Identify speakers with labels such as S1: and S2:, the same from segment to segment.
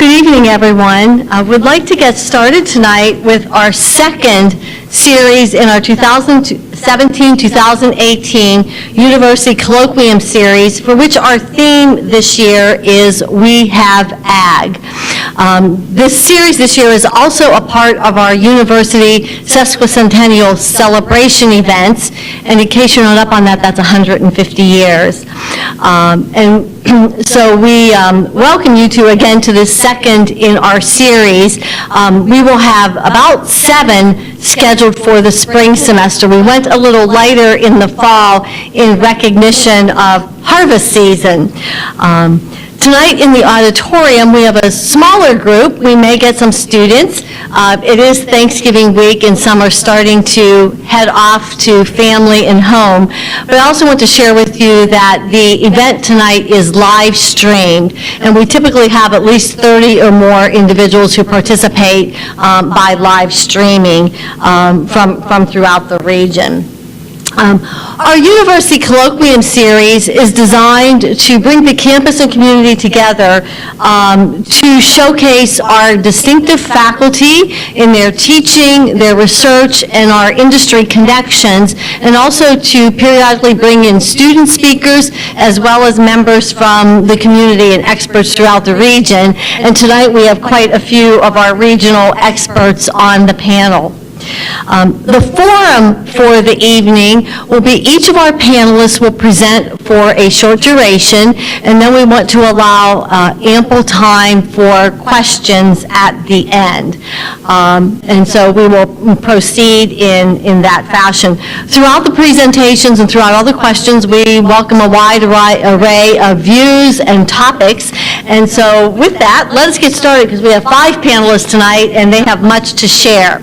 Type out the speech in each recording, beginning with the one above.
S1: Good evening, everyone. I would like to get started tonight with our second series in our 2017-2018 University Colloquium series, for which our theme this year is We Have Ag. This series this year is also a part of our university sesquicentennial celebration events, and in case you're not up on that, that's 150 years. So we welcome you again to this second in our series. We will have about 7 scheduled for the spring semester. We went a little lighter in the fall in recognition of harvest season. Tonight in the auditorium, we have a smaller group. We may get some students. It is Thanksgiving week, and some are starting to head off to family and home. But I also want to share with you that the event tonight is live streamed, and we typically have at least 30 or more individuals who participate by live streaming from throughout the region. Our University Colloquium series is designed to bring the campus and community together to showcase our distinctive faculty in their teaching, their research, and our industry connections, and also to periodically bring in student speakers as well as members from the community and experts throughout the region. And tonight we have quite a few of our regional experts on the panel. The forum for the evening will be each of our panelists will present for a short duration, and then we want to allow ample time for questions at the end. And so we will proceed in that fashion. Throughout the presentations and throughout all the questions, we welcome a wide array of views and topics. And so with that, let us get started, because we have 5 panelists tonight, and they have much to share.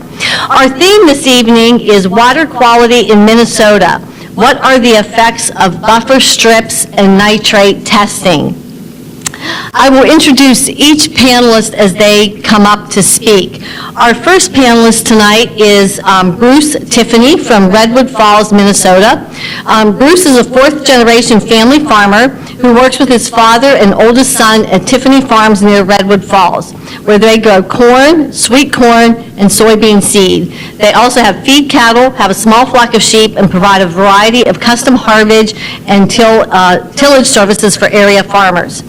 S1: Our theme this evening is water quality in Minnesota. What are the effects of buffer strips and nitrate testing? I will introduce each panelist as they come up to speak. Our first panelist tonight is Bruce Tiffany from Redwood Falls, Minnesota. Bruce is a 4th-generation family farmer who works with his father and oldest son at Tiffany Farms near Redwood Falls, where they grow corn, sweet corn, and soybean seed. They also have feed cattle, have a small flock of sheep, and provide a variety of custom harvest and tillage services for area farmers.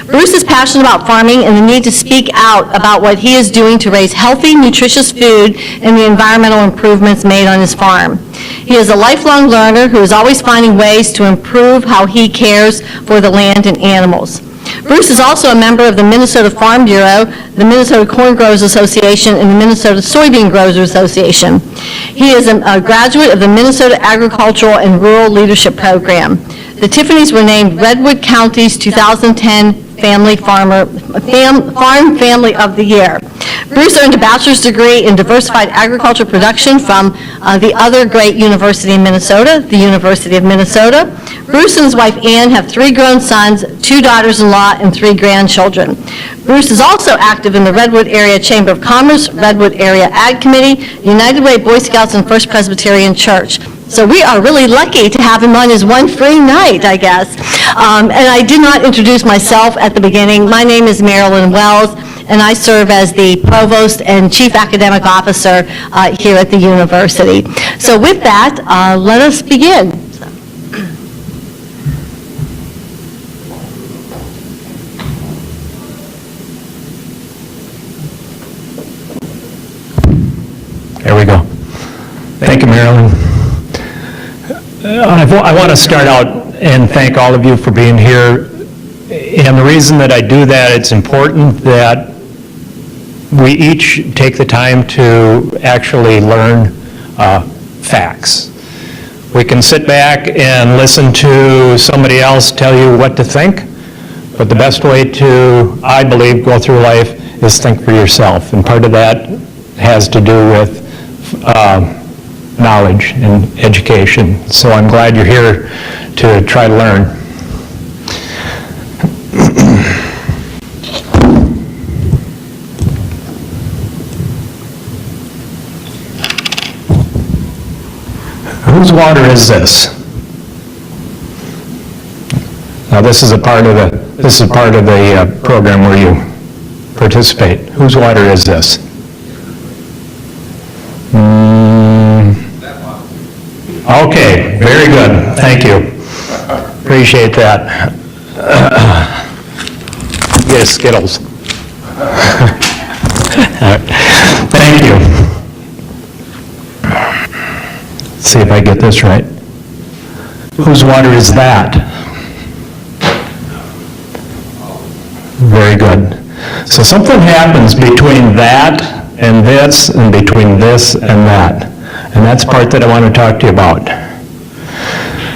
S1: Bruce is passionate about farming and the need to speak out about what he is doing to raise healthy, nutritious food and the environmental improvements made on his farm. He is a lifelong learner who is always finding ways to improve how he cares for the land and animals. Bruce is also a member of the Minnesota Farm Bureau, the Minnesota Corn Growers Association, and the Minnesota Soybean Growers Association. He is a graduate of the Minnesota Agricultural and Rural Leadership Program. The Tiffany's were named Redwood County's 2010 Farm Family of the Year. Bruce earned a bachelor's degree in diversified agriculture production from the other great university in Minnesota, the University of Minnesota. Bruce and his wife Ann have 3 grown sons, 2 daughters-in-law, and 3 grandchildren. Bruce is also active in the Redwood Area Chamber of Commerce, Redwood Area Ag Committee, United Way Boy Scouts, and First Presbyterian Church. So we are really lucky to have him on his one free night, I guess. And I did not introduce myself at the beginning. My name is Marilyn Wells, and I serve as the Provost and Chief Academic Officer here at the university. So with that, let us begin.
S2: There we go. Thank you, Marilyn. I want to start out and thank all of you for being here. And the reason that I do that, it's important that we each take the time to actually learn facts. We can sit back and listen to somebody else tell you what to think, but the best way to, I believe, go through life is think for yourself. And part of that has to do with knowledge and education. So I'm glad you're here to try to learn. Whose water is this? Now this is a part of the program where you participate. Whose water is this? Okay, very good. Thank you. Appreciate that. Get a Skittles. Thank you. Let's see if I get this right. Whose water is that? Very good. So something happens between that and this, and between this and that. And that's the part that I want to talk to you about.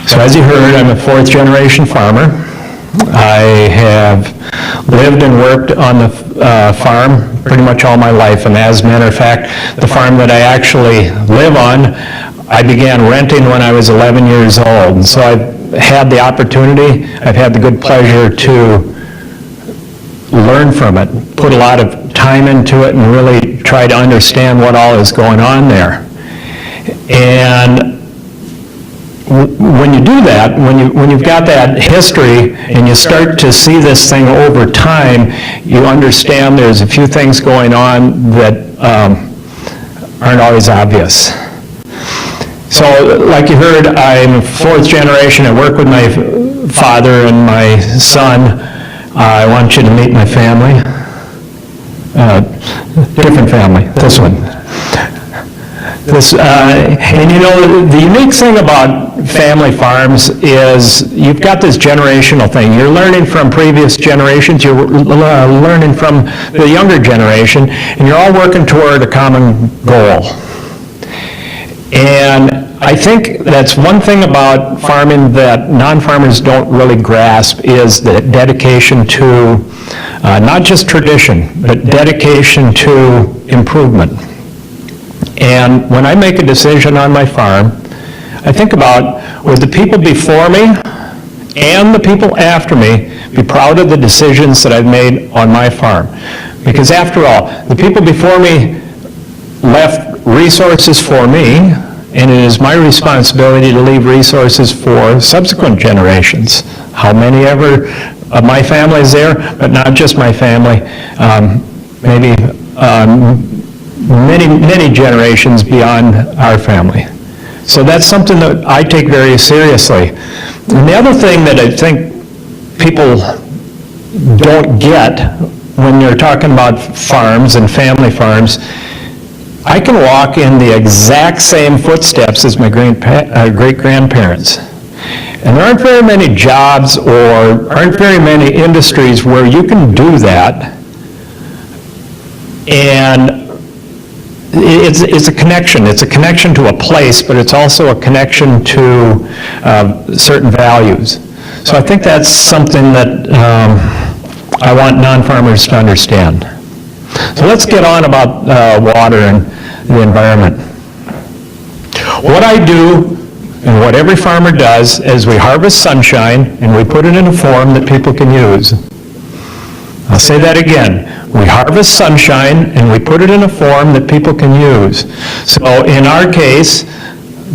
S2: So as you heard, I'm a fourth-generation farmer. I have lived and worked on the farm pretty much all my life, and as a matter of fact, the farm that I actually live on, I began renting when I was 11 years old. And so I've had the opportunity, I've had the good pleasure to learn from it, put a lot of time into it, and really try to understand what all is going on there. And when you do that, when you've got that history and you start to see this thing over time, you understand there's a few things going on that aren't always obvious. So, like you heard, I'm fourth generation. I work with my father and my son. I want you to meet my family. Different family, this one. And you know, the unique thing about family farms is you've got this generational thing. You're learning from previous generations, you're learning from the younger generation, and you're all working toward a common goal. And I think that's one thing about farming that non-farmers don't really grasp is the dedication to not just tradition, but dedication to improvement. And when I make a decision on my farm, I think about, would the people before me and the people after me be proud of the decisions that I've made on my farm? Because after all, the people before me left resources for me, and it is my responsibility to leave resources for subsequent generations. How many ever of my family is there, but not just my family, maybe many generations beyond our family. So that's something that I take very seriously. And the other thing that I think people don't get when you're talking about farms and family farms, I can walk in the exact same footsteps as my great-grandparents. And there aren't very many jobs or aren't very many industries where you can do that. And it's a connection. It's a connection to a place, but it's also a connection to certain values. So I think that's something that I want non-farmers to understand. So let's get on about water and the environment. What I do, and what every farmer does, is we harvest sunshine and we put it in a form that people can use. I'll say that again. We harvest sunshine and we put it in a form that people can use. So in our case,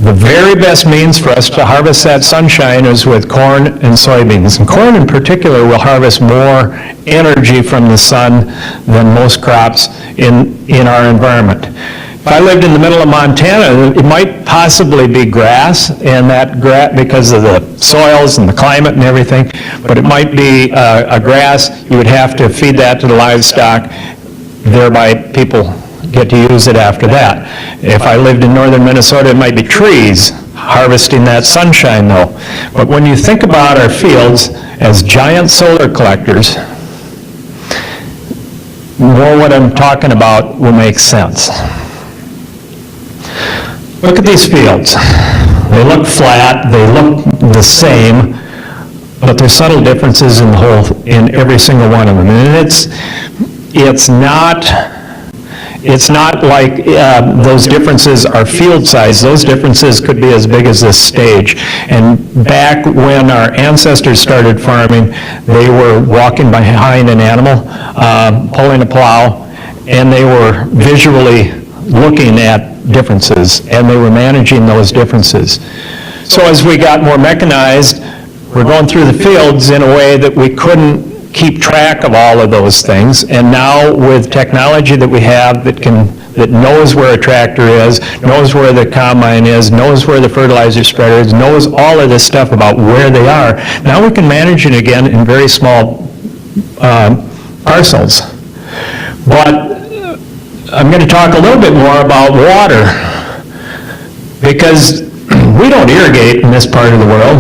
S2: the very best means for us to harvest that sunshine is with corn and soybeans. And corn in particular will harvest more energy from the sun than most crops in our environment. If I lived in the middle of Montana, it might possibly be grass, and that grass, because of the soils and the climate and everything, but it might be a grass. You would have to feed that to the livestock, thereby people get to use it after that. If I lived in northern Minnesota, it might be trees harvesting that sunshine though. But when you think about our fields as giant solar collectors, more what I'm talking about will make sense. Look at these fields. They look flat, they look the same, but there's subtle differences in every single one of them. And it's not like those differences are field size. Those differences could be as big as this stage. And back when our ancestors started farming, they were walking behind an animal, pulling a plow, and they were visually looking at differences, and they were managing those differences. So as we got more mechanized, we're going through the fields in a way that we couldn't keep track of all of those things. And now with technology that we have that knows where a tractor is, knows where the combine is, knows where the fertilizer spreader is, knows all of this stuff about where they are, now we can manage it again in very small parcels. But I'm going to talk a little bit more about water, because we don't irrigate in this part of the world.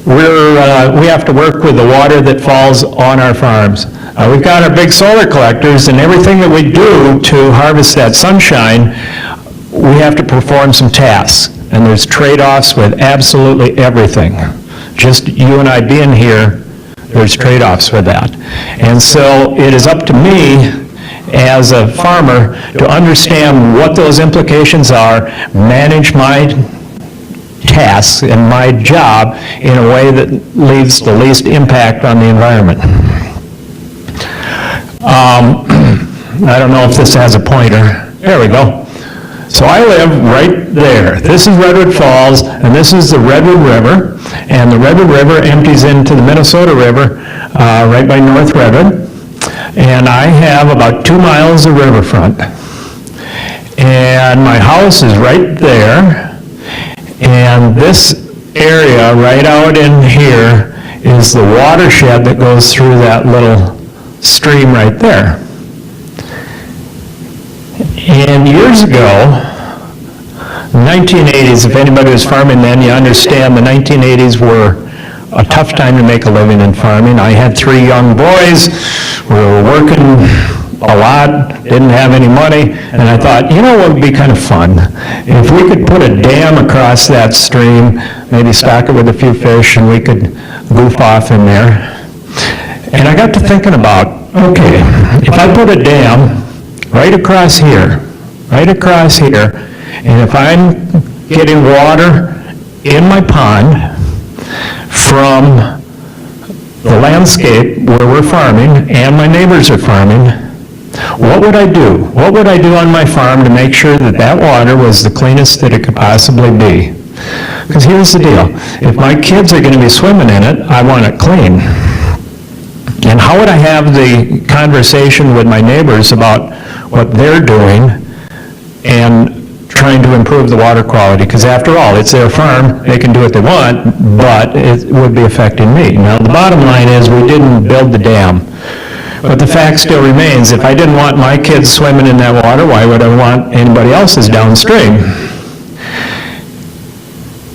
S2: We have to work with the water that falls on our farms. We've got our big solar collectors, and everything that we do to harvest that sunshine, we have to perform some tasks, and there's trade-offs with absolutely everything. Just you and I being here, there's trade-offs with that. And so it is up to me as a farmer to understand what those implications are, manage my tasks and my job in a way that leaves the least impact on the environment. I don't know if this has a pointer. There we go. So I live right there. This is Redwood Falls, and this is the Redwood River, and the Redwood River empties into the Minnesota River right by North Redwood, and I have about 2 miles of riverfront. And my house is right there, and this area right out in here is the watershed that goes through that little stream right there. And years ago, 1980s, if anybody was farming then, you understand the 1980s were a tough time to make a living in farming. I had 3 young boys, we were working a lot, didn't have any money, and I thought, you know what would be kind of fun? If we could put a dam across that stream, maybe stock it with a few fish, and we could goof off in there. And I got to thinking about, okay, if I put a dam right across here, and if I'm getting water in my pond from the landscape where we're farming and my neighbors are farming, what would I do? What would I do on my farm to make sure that that water was the cleanest that it could possibly be? Because here's the deal. If my kids are going to be swimming in it, I want it clean. And how would I have the conversation with my neighbors about what they're doing and trying to improve the water quality? Because after all, it's their farm, they can do what they want, but it would be affecting me. Now, the bottom line is we didn't build the dam. But the fact still remains, if I didn't want my kids swimming in that water, why would I want anybody else's downstream?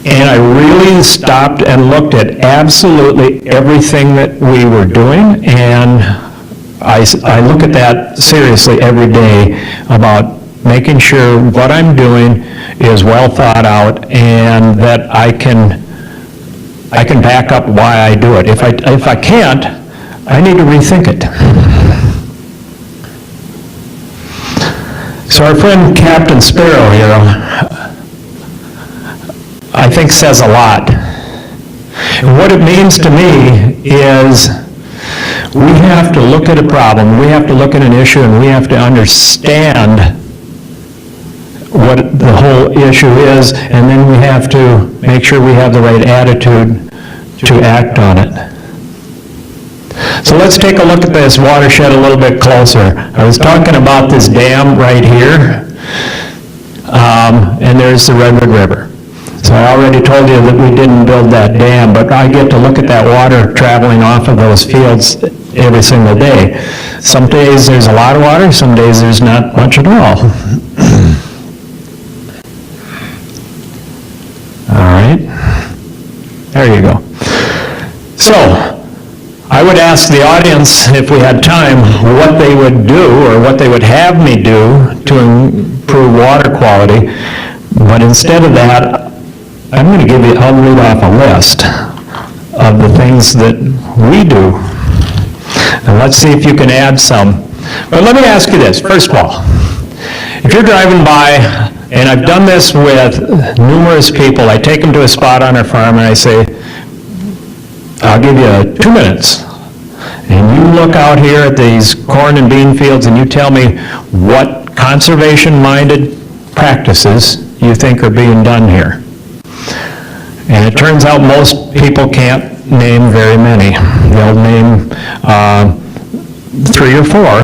S2: And I really stopped and looked at absolutely everything that we were doing, and I look at that seriously every day about making sure what I'm doing is well thought out and that I can back up why I do it. If I can't, I need to rethink it. So our friend Captain Sparrow here, I think says a lot. And what it means to me is we have to look at a problem, we have to look at an issue, and we have to understand what the whole issue is, and then we have to make sure we have the right attitude to act on it. So let's take a look at this watershed a little bit closer. I was talking about this dam right here, and there's the Redwood River. So I already told you that we didn't build that dam, but I get to look at that water traveling off of those fields every single day. Some days there's a lot of water, some days there's not much at all. All right, there you go. So, I would ask the audience, if we had time, what they would do or what they would have me do to improve water quality, but instead of that, I'm going to I'll read off a list of the things that we do, and let's see if you can add some. But let me ask you this, first of all, if you're driving by, and I've done this with numerous people, I take them to a spot on our farm and I say, I'll give you 2 minutes, and you look out here at these corn and bean fields and you tell me what conservation-minded practices you think are being done here. And it turns out most people can't name very many. They'll name 3 or 4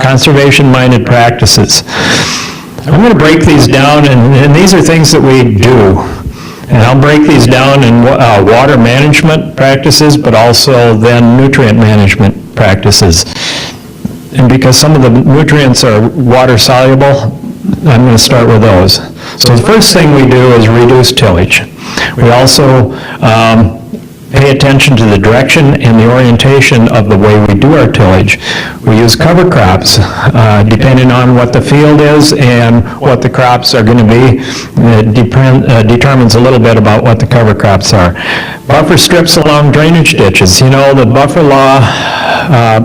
S2: conservation-minded practices. I'm going to break these down, and these are things that we do. And I'll break these down in water management practices, but also then nutrient management practices. And because some of the nutrients are water soluble, I'm going to start with those. So the first thing we do is reduce tillage. We also pay attention to the direction and the orientation of the way we do our tillage. We use cover crops, depending on what the field is and what the crops are going to be. It determines a little bit about what the cover crops are. Buffer strips along drainage ditches. You know, the buffer law,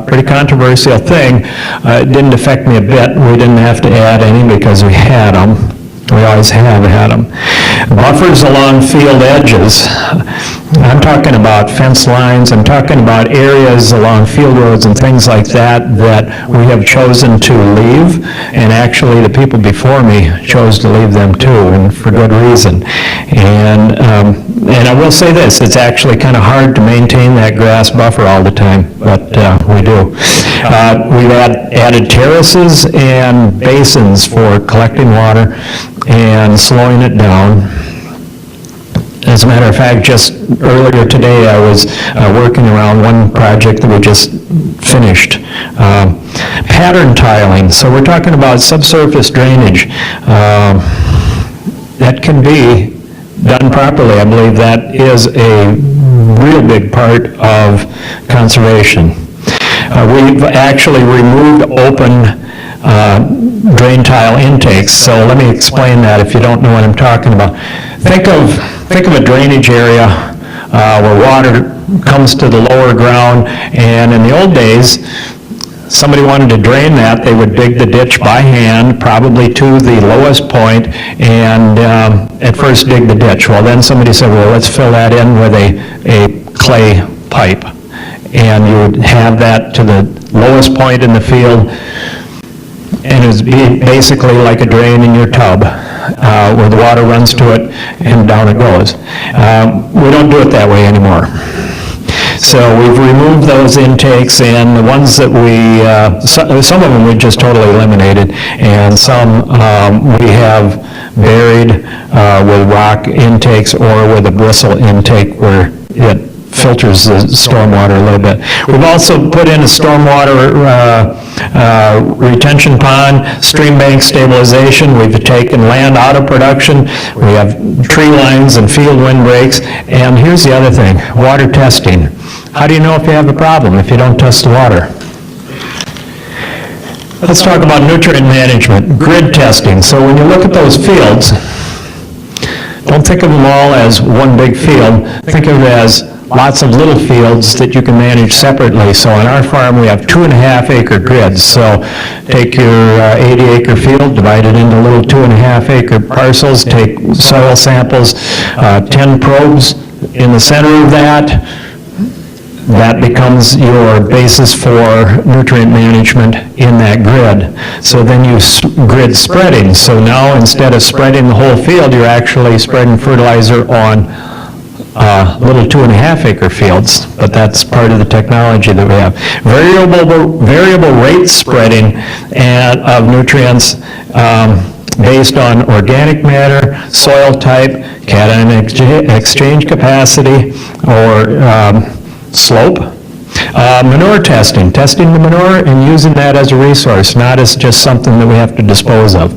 S2: pretty controversial thing. It didn't affect me a bit. We didn't have to add any because we had them. We always have had them. Buffers along field edges. I'm talking about fence lines. I'm talking about areas along field roads and things like that that we have chosen to leave, and actually the people before me chose to leave them too, and for good reason. And I will say this, it's actually kind of hard to maintain that grass buffer all the time, but we do. We've added terraces and basins for collecting water and slowing it down. As a matter of fact, just earlier today, I was working around one project that we just finished. Pattern tiling. So we're talking about subsurface drainage. That can be done properly. I believe that is a real big part of conservation. We've actually removed open drain tile intakes. So let me explain that if you don't know what I'm talking about. Think of a drainage area where water comes to the lower ground, and in the old days, somebody wanted to drain that, they would dig the ditch by hand, probably to the lowest point, and at first dig the ditch. Well, then somebody said, well, let's fill that in with a clay pipe. And you would have that to the lowest point in the field, and it was basically like a drain in your tub, where the water runs to it and down it goes. We don't do it that way anymore. So we've removed those intakes, and the ones that some of them we just totally eliminated, and some we have buried with rock intakes or with a bristle intake where it filters the stormwater a little bit. We've also put in a stormwater retention pond, stream bank stabilization. We've taken land out of production. We have tree lines and field windbreaks. And here's the other thing, water testing. How do you know if you have a problem if you don't test the water? Let's talk about nutrient management, grid testing. So when you look at those fields, don't think of them all as one big field. Think of it as lots of little fields that you can manage separately. So on our farm, we have 2.5-acre grids. So take your 80-acre field, divide it into little 2.5-acre parcels, take soil samples, 10 probes in the center of that. That becomes your basis for nutrient management in that grid. So then you grid spreading. So now instead of spreading the whole field, you're actually spreading fertilizer on little 2.5-acre fields, but that's part of the technology that we have. Variable rate spreading of nutrients based on organic matter, soil type, cation exchange capacity, or slope. Manure testing the manure and using that as a resource, not as just something that we have to dispose of.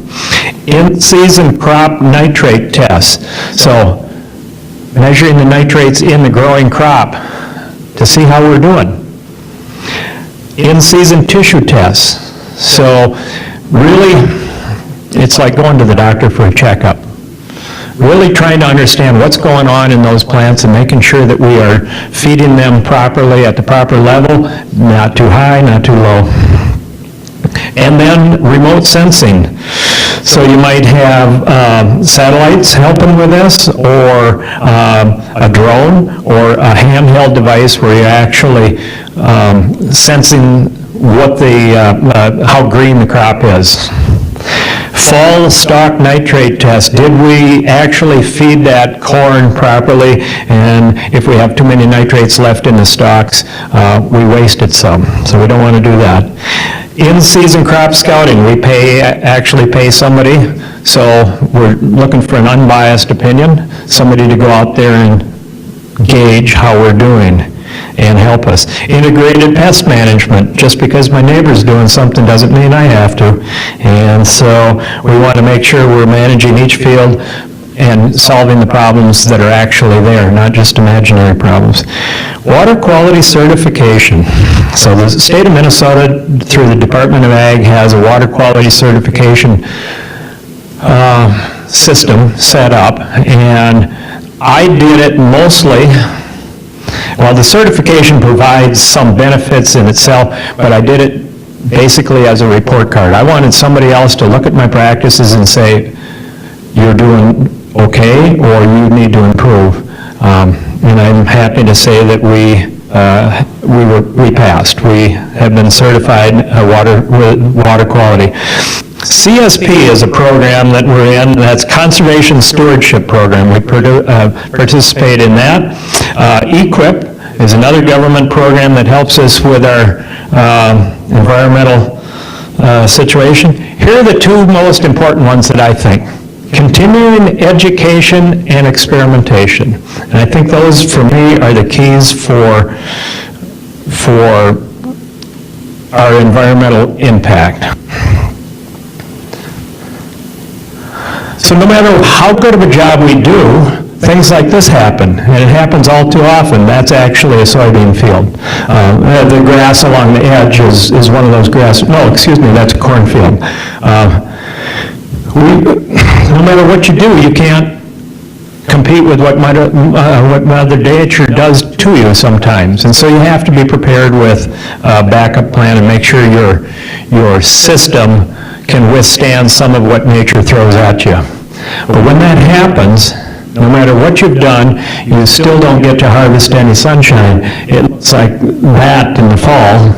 S2: In-season crop nitrate tests. So measuring the nitrates in the growing crop to see how we're doing. In-season tissue tests. So really, it's like going to the doctor for a checkup. Really trying to understand what's going on in those plants and making sure that we are feeding them properly at the proper level, not too high, not too low. And then remote sensing. So you might have satellites helping with this, or a drone, or a handheld device where you're actually sensing what how green the crop is. fall stalk nitrate test. Did we actually feed that corn properly? And if we have too many nitrates left in the stalks, we wasted some. So we don't want to do that. In-season crop scouting, we actually pay somebody, so we're looking for an unbiased opinion, somebody to go out there and gauge how we're doing and help us. Integrated pest management, just because my neighbor's doing something doesn't mean I have to. And so we want to make sure we're managing each field and solving the problems that are actually there, not just imaginary problems. Water quality certification. So the state of Minnesota, through the Department of Ag, has a water quality certification system set up, and I did it mostly. Well, the certification provides some benefits in itself, but I did it basically as a report card. I wanted somebody else to look at my practices and say, you're doing okay, or you need to improve. And I'm happy to say that we passed. We have been certified with water quality. CSP is a program that we're in, that's Conservation Stewardship Program. We participate in that. EQIP is another government program that helps us with our environmental situation. Here are the two most important ones that I think. Continuing education and experimentation. And I think those, for me, are the keys for our environmental impact. So no matter how good of a job we do, things like this happen, and it happens all too often. That's actually a soybean field. The grass along the edge is one of those grass, no, excuse me, that's a cornfield. No matter what you do, you can't compete with what Mother Nature does to you sometimes. And so you have to be prepared with a backup plan and make sure your system can withstand some of what nature throws at you. But when that happens, no matter what you've done, you still don't get to harvest any sunshine. It looks like that in the fall.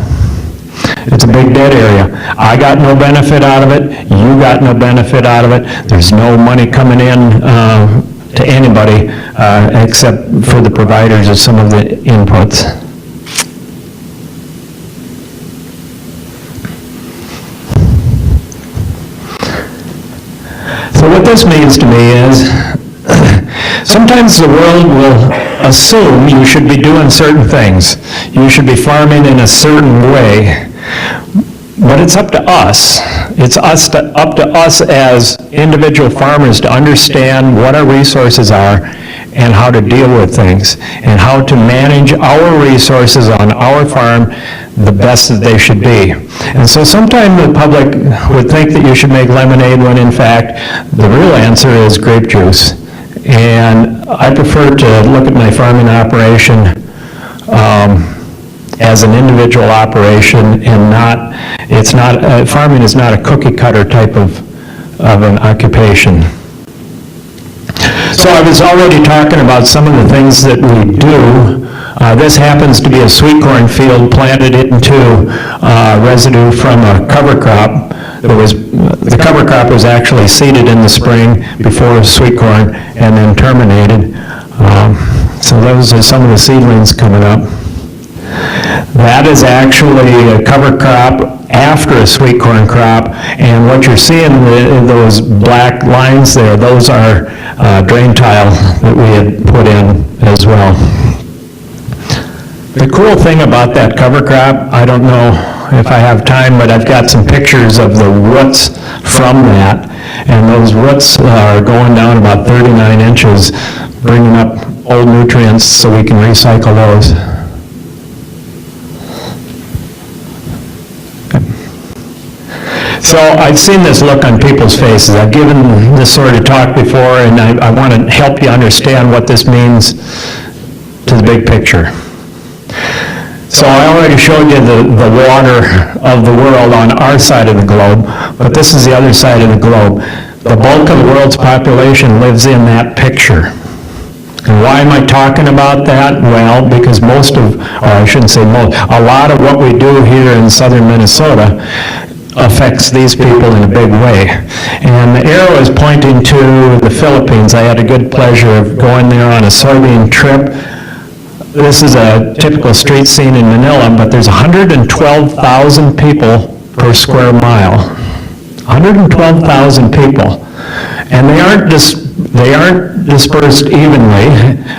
S2: It's a big dead area. I got no benefit out of it. You got no benefit out of it. There's no money coming in to anybody except for the providers of some of the inputs. So what this means to me is sometimes the world will assume you should be doing certain things. You should be farming in a certain way. But it's up to us. It's up to us as individual farmers to understand what our resources are and how to deal with things and how to manage our resources on our farm the best that they should be. And so sometimes the public would think that you should make lemonade when in fact the real answer is grape juice. And I prefer to look at my farming operation as an individual operation, and farming is not a cookie cutter type of an occupation. So I was already talking about some of the things that we do. This happens to be a sweet corn field planted into residue from a cover crop. The cover crop was actually seeded in the spring before sweet corn and then terminated. So those are some of the seedlings coming up. That is actually a cover crop after a sweet corn crop, and what you're seeing in those black lines there, those are drain tile that we had put in as well. The cool thing about that cover crop, I don't know if I have time, but I've got some pictures of the roots from that, and those roots are going down about 39 inches, bringing up old nutrients so we can recycle those. So I've seen this look on people's faces. I've given this sort of talk before, and I want to help you understand what this means to the big picture. So I already showed you the water of the world on our side of the globe, but this is the other side of the globe. The bulk of the world's population lives in that picture. And why am I talking about that? Well, because a lot of what we do here in southern Minnesota, affects these people in a big way. And the arrow is pointing to the Philippines. I had a good pleasure of going there on a soybean trip. This is a typical street scene in Manila, but there's 112,000 people per square mile. 112,000 people. And they aren't dispersed evenly.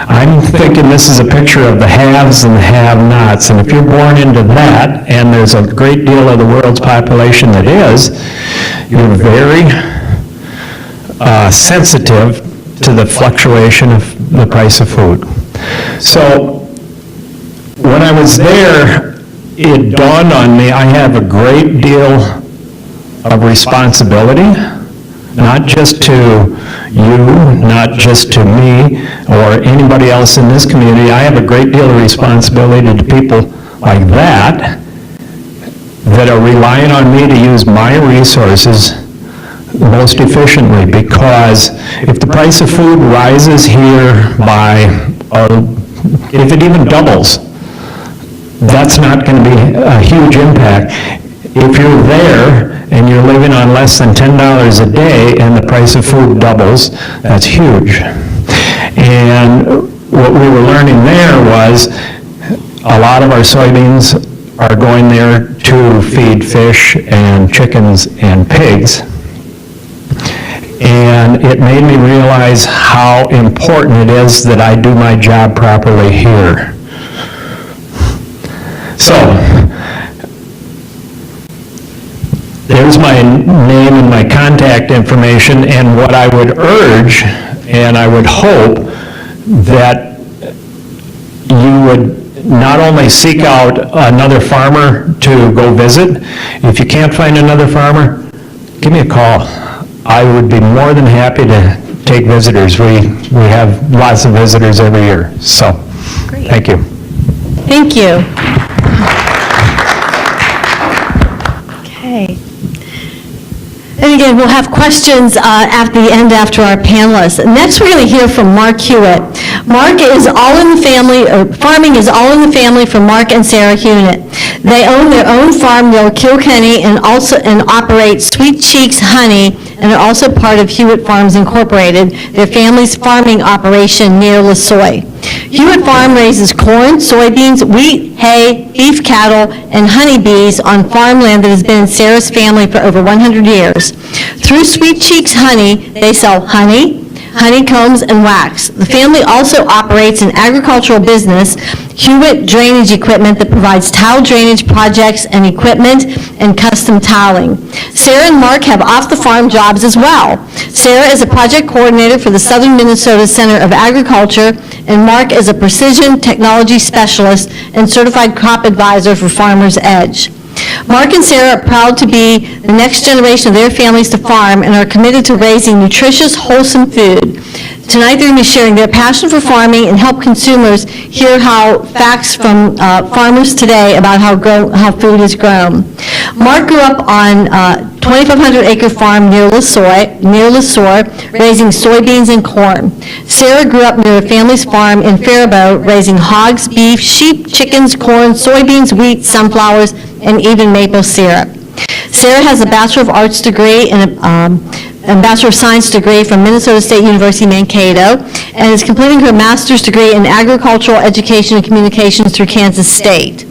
S2: I'm thinking this is a picture of the haves and the have-nots. And if you're born into that, and there's a great deal of the world's population that is, you're very sensitive to the fluctuation of the price of food. So when I was there, it dawned on me I have a great deal of responsibility, not just to you, not just to me, or anybody else in this community. I have a great deal of responsibility to people like that are relying on me to use my resources most efficiently, because if the price of food rises here by, or if it even doubles, that's not going to be a huge impact. If you're there and you're living on less than $10 a day and the price of food doubles, that's huge. And what we were learning there was a lot of our soybeans are going there to feed fish and chickens and pigs. And it made me realize how important it is that I do my job properly here. So, there's my name and my contact information, and what I would urge, and I would hope, that you would not only seek out another farmer to go visit. If you can't find another farmer, give me a call. I would be more than happy to take visitors. We have lots of visitors every year. So,
S1: Great.
S2: Thank you.
S1: Thank you. Okay. And again, we'll have questions at the end after our panelists. Next, we're going to hear from Mark Hewitt. Mark is all in the family, farming is all in the family from Mark and Sarah Hewitt. They own their own farm near Kilkenny and operate Sweet Cheeks Honey, and are also part of Hewitt Farms Incorporated, their family's farming operation near Lissoy. Hewitt Farm raises corn, soybeans, wheat, hay, beef cattle, and honeybees on farmland that has been in Sarah's family for over 100 years. Through Sweet Cheeks Honey, they sell honey, honeycombs, and wax. The family also operates an agricultural business, Hewitt Drainage Equipment, that provides tile drainage projects and equipment and custom tiling. Sarah and Mark have off-the-farm jobs as well. Sarah is a project coordinator for the Southern Minnesota Center of Agriculture, and Mark is a precision technology specialist and certified crop advisor for Farmers Edge. Mark and Sarah are proud to be the next generation of their families to farm and are committed to raising nutritious, wholesome food. Tonight they're going to be sharing their passion for farming and help consumers hear how facts from farmers today about how food is grown. Mark grew up on 2,500-acre farm near Lissoy, raising soybeans and corn. Sarah grew up near a family's farm in Faribault, raising hogs, beef, sheep, chickens, corn, soybeans, wheat, sunflowers, and even maple syrup. Sarah has a Bachelor of Arts degree and a Bachelor of Science degree from Minnesota State University, Mankato, and is completing her master's degree in agricultural education and communications through Kansas State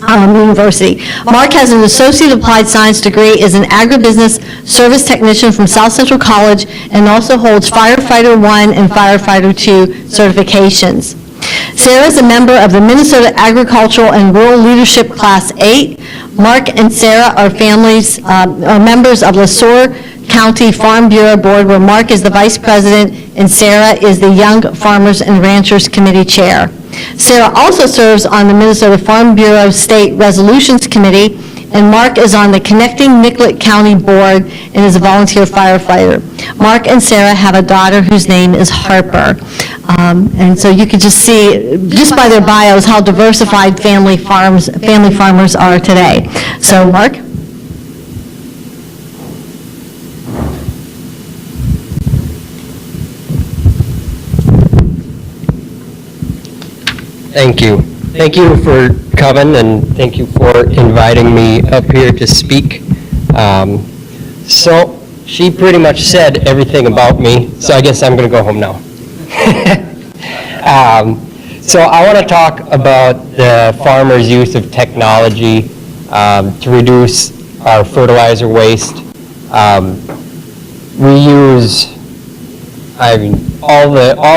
S1: University. Mark has an Associate Applied Science degree, is an agribusiness service technician from South Central College, and also holds Firefighter 1 and Firefighter 2 certifications. Sarah is a member of the Minnesota Agricultural and Rural Leadership Class 8. Mark and Sarah are members of LeSueur County Farm Bureau Board, where Mark is the Vice President and Sarah is the Young Farmers and Ranchers Committee Chair. Sarah also serves on the Minnesota Farm Bureau State Resolutions Committee, and Mark is on the Connecting Nicollet County Board and is a volunteer firefighter. Mark and Sarah have a daughter whose name is Harper. And so you can just see, just by their bios, how diversified family farmers are today. So, Mark?
S3: Thank you. Thank you for coming, and thank you for inviting me up here to speak. So she pretty much said everything about me, so I guess I'm going to go home now. So I want to talk about the farmers' use of technology to reduce our fertilizer waste. We use, all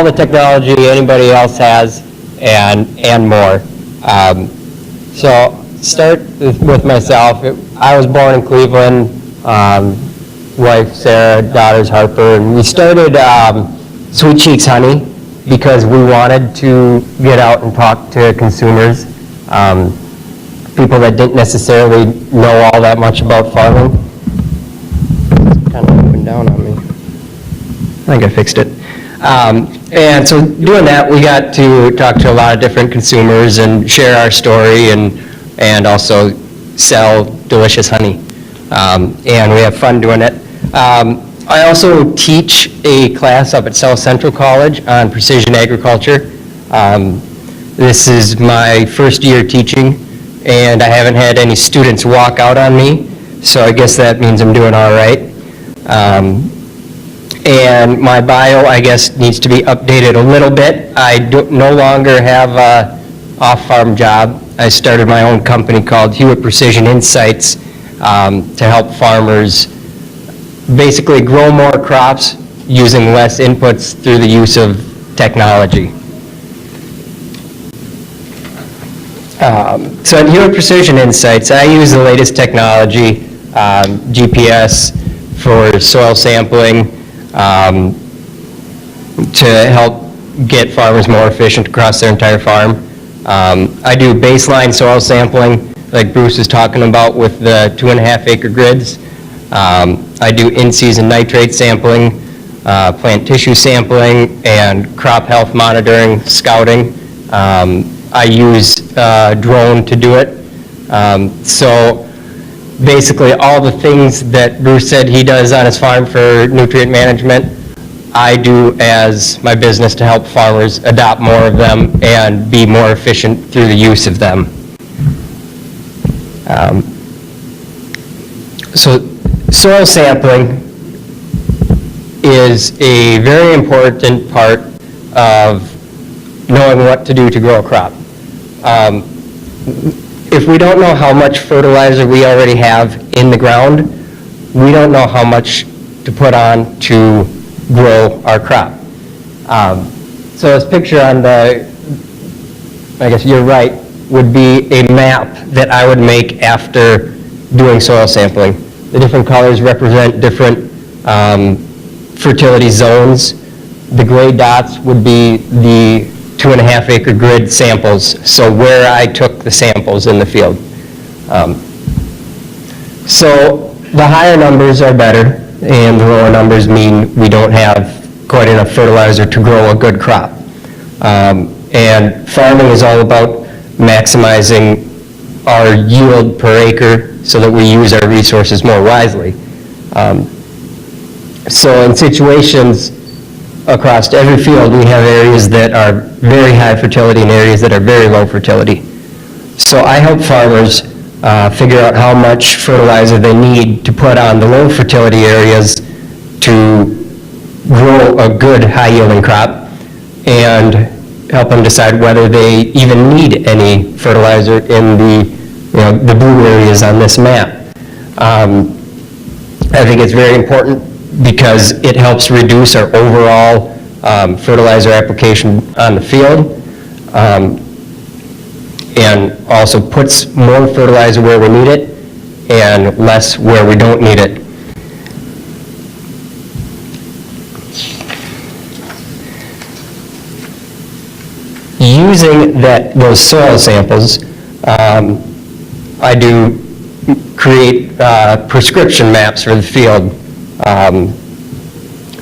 S3: the technology anybody else has, and more. So start with myself. I was born in Cleveland. Wife Sarah, daughters Harper, and we started Sweet Cheeks Honey because we wanted to get out and talk to consumers, people that didn't necessarily know all that much about farming. It's kind of up and down on me. I think I fixed it. And so doing that, we got to talk to a lot of different consumers and share our story and also sell delicious honey. And we have fun doing it. I also teach a class up at South Central College on precision agriculture. This is my first year teaching, and I haven't had any students walk out on me, so I guess that means I'm doing all right. And my bio, I guess, needs to be updated a little bit. I no longer have an off-farm job. I started my own company called Hewitt Precision Insights to help farmers basically grow more crops using less inputs through the use of technology. So at Hewitt Precision Insights, I use the latest technology, GPS for soil sampling, to help get farmers more efficient across their entire farm. I do baseline soil sampling, like Bruce was talking about with the 2.5 acre grids. I do in-season nitrate sampling, plant tissue sampling, and crop health monitoring, scouting. I use drone to do it. So basically all the things that Bruce said he does on his farm for nutrient management, I do as my business to help farmers adopt more of them and be more efficient through the use of them. So soil sampling is a very important part of knowing what to do to grow a crop. If we don't know how much fertilizer we already have in the ground, we don't know how much to put on to grow our crop. So this picture on the, I guess you're right, would be a map that I would make after doing soil sampling. The different colors represent different fertility zones. The gray dots would be the 2.5 acre grid samples, so where I took the samples in the field. So the higher numbers are better, and the lower numbers mean we don't have quite enough fertilizer to grow a good crop. And farming is all about maximizing our yield per acre so that we use our resources more wisely. So in situations across every field, we have areas that are very high fertility and areas that are very low fertility. So I help farmers figure out how much fertilizer they need to put on the low fertility areas to grow a good high yielding crop, and help them decide whether they even need any fertilizer in the blue areas on this map. I think it's very important because it helps reduce our overall fertilizer application on the field, and also puts more fertilizer where we need it and less where we don't need it. Using those soil samples, I do create prescription maps for the field.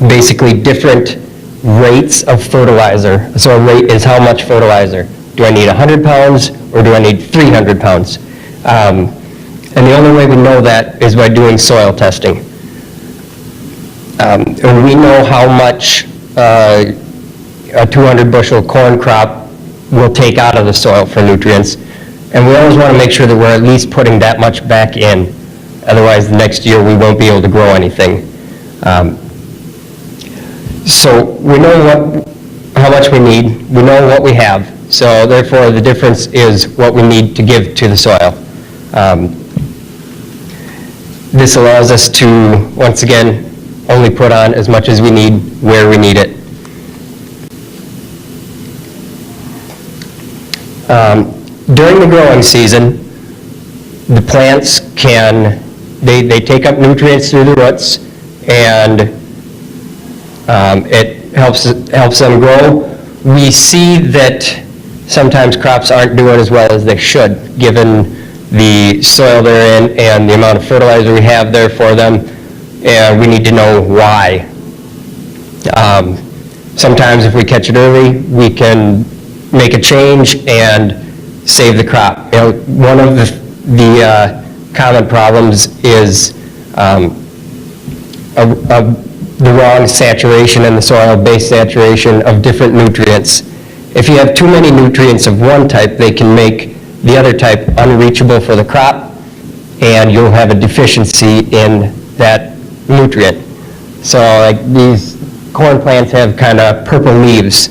S3: Basically different rates of fertilizer. So a rate is how much fertilizer. Do I need 100 pounds or do I need 300 pounds? And the only way we know that is by doing soil testing. And we know how much a 200 bushel corn crop will take out of the soil for nutrients. And we always want to make sure that we're at least putting that much back in. Otherwise, the next year, we won't be able to grow anything. So we know how much we need, we know what we have, so therefore the difference is what we need to give to the soil. This allows us to, once again, only put on as much as we need where we need it. During the growing season, the plants they take up nutrients through the roots, and it helps them grow. We see that sometimes crops aren't doing as well as they should, given the soil they're in and the amount of fertilizer we have there for them, and we need to know why. Sometimes if we catch it early, we can make a change and save the crop. You know, one of the common problems is the wrong saturation in the soil, base saturation of different nutrients. If you have too many nutrients of one type, they can make the other type unreachable for the crop, and you'll have a deficiency in that nutrient. So like these corn plants have kind of purple leaves.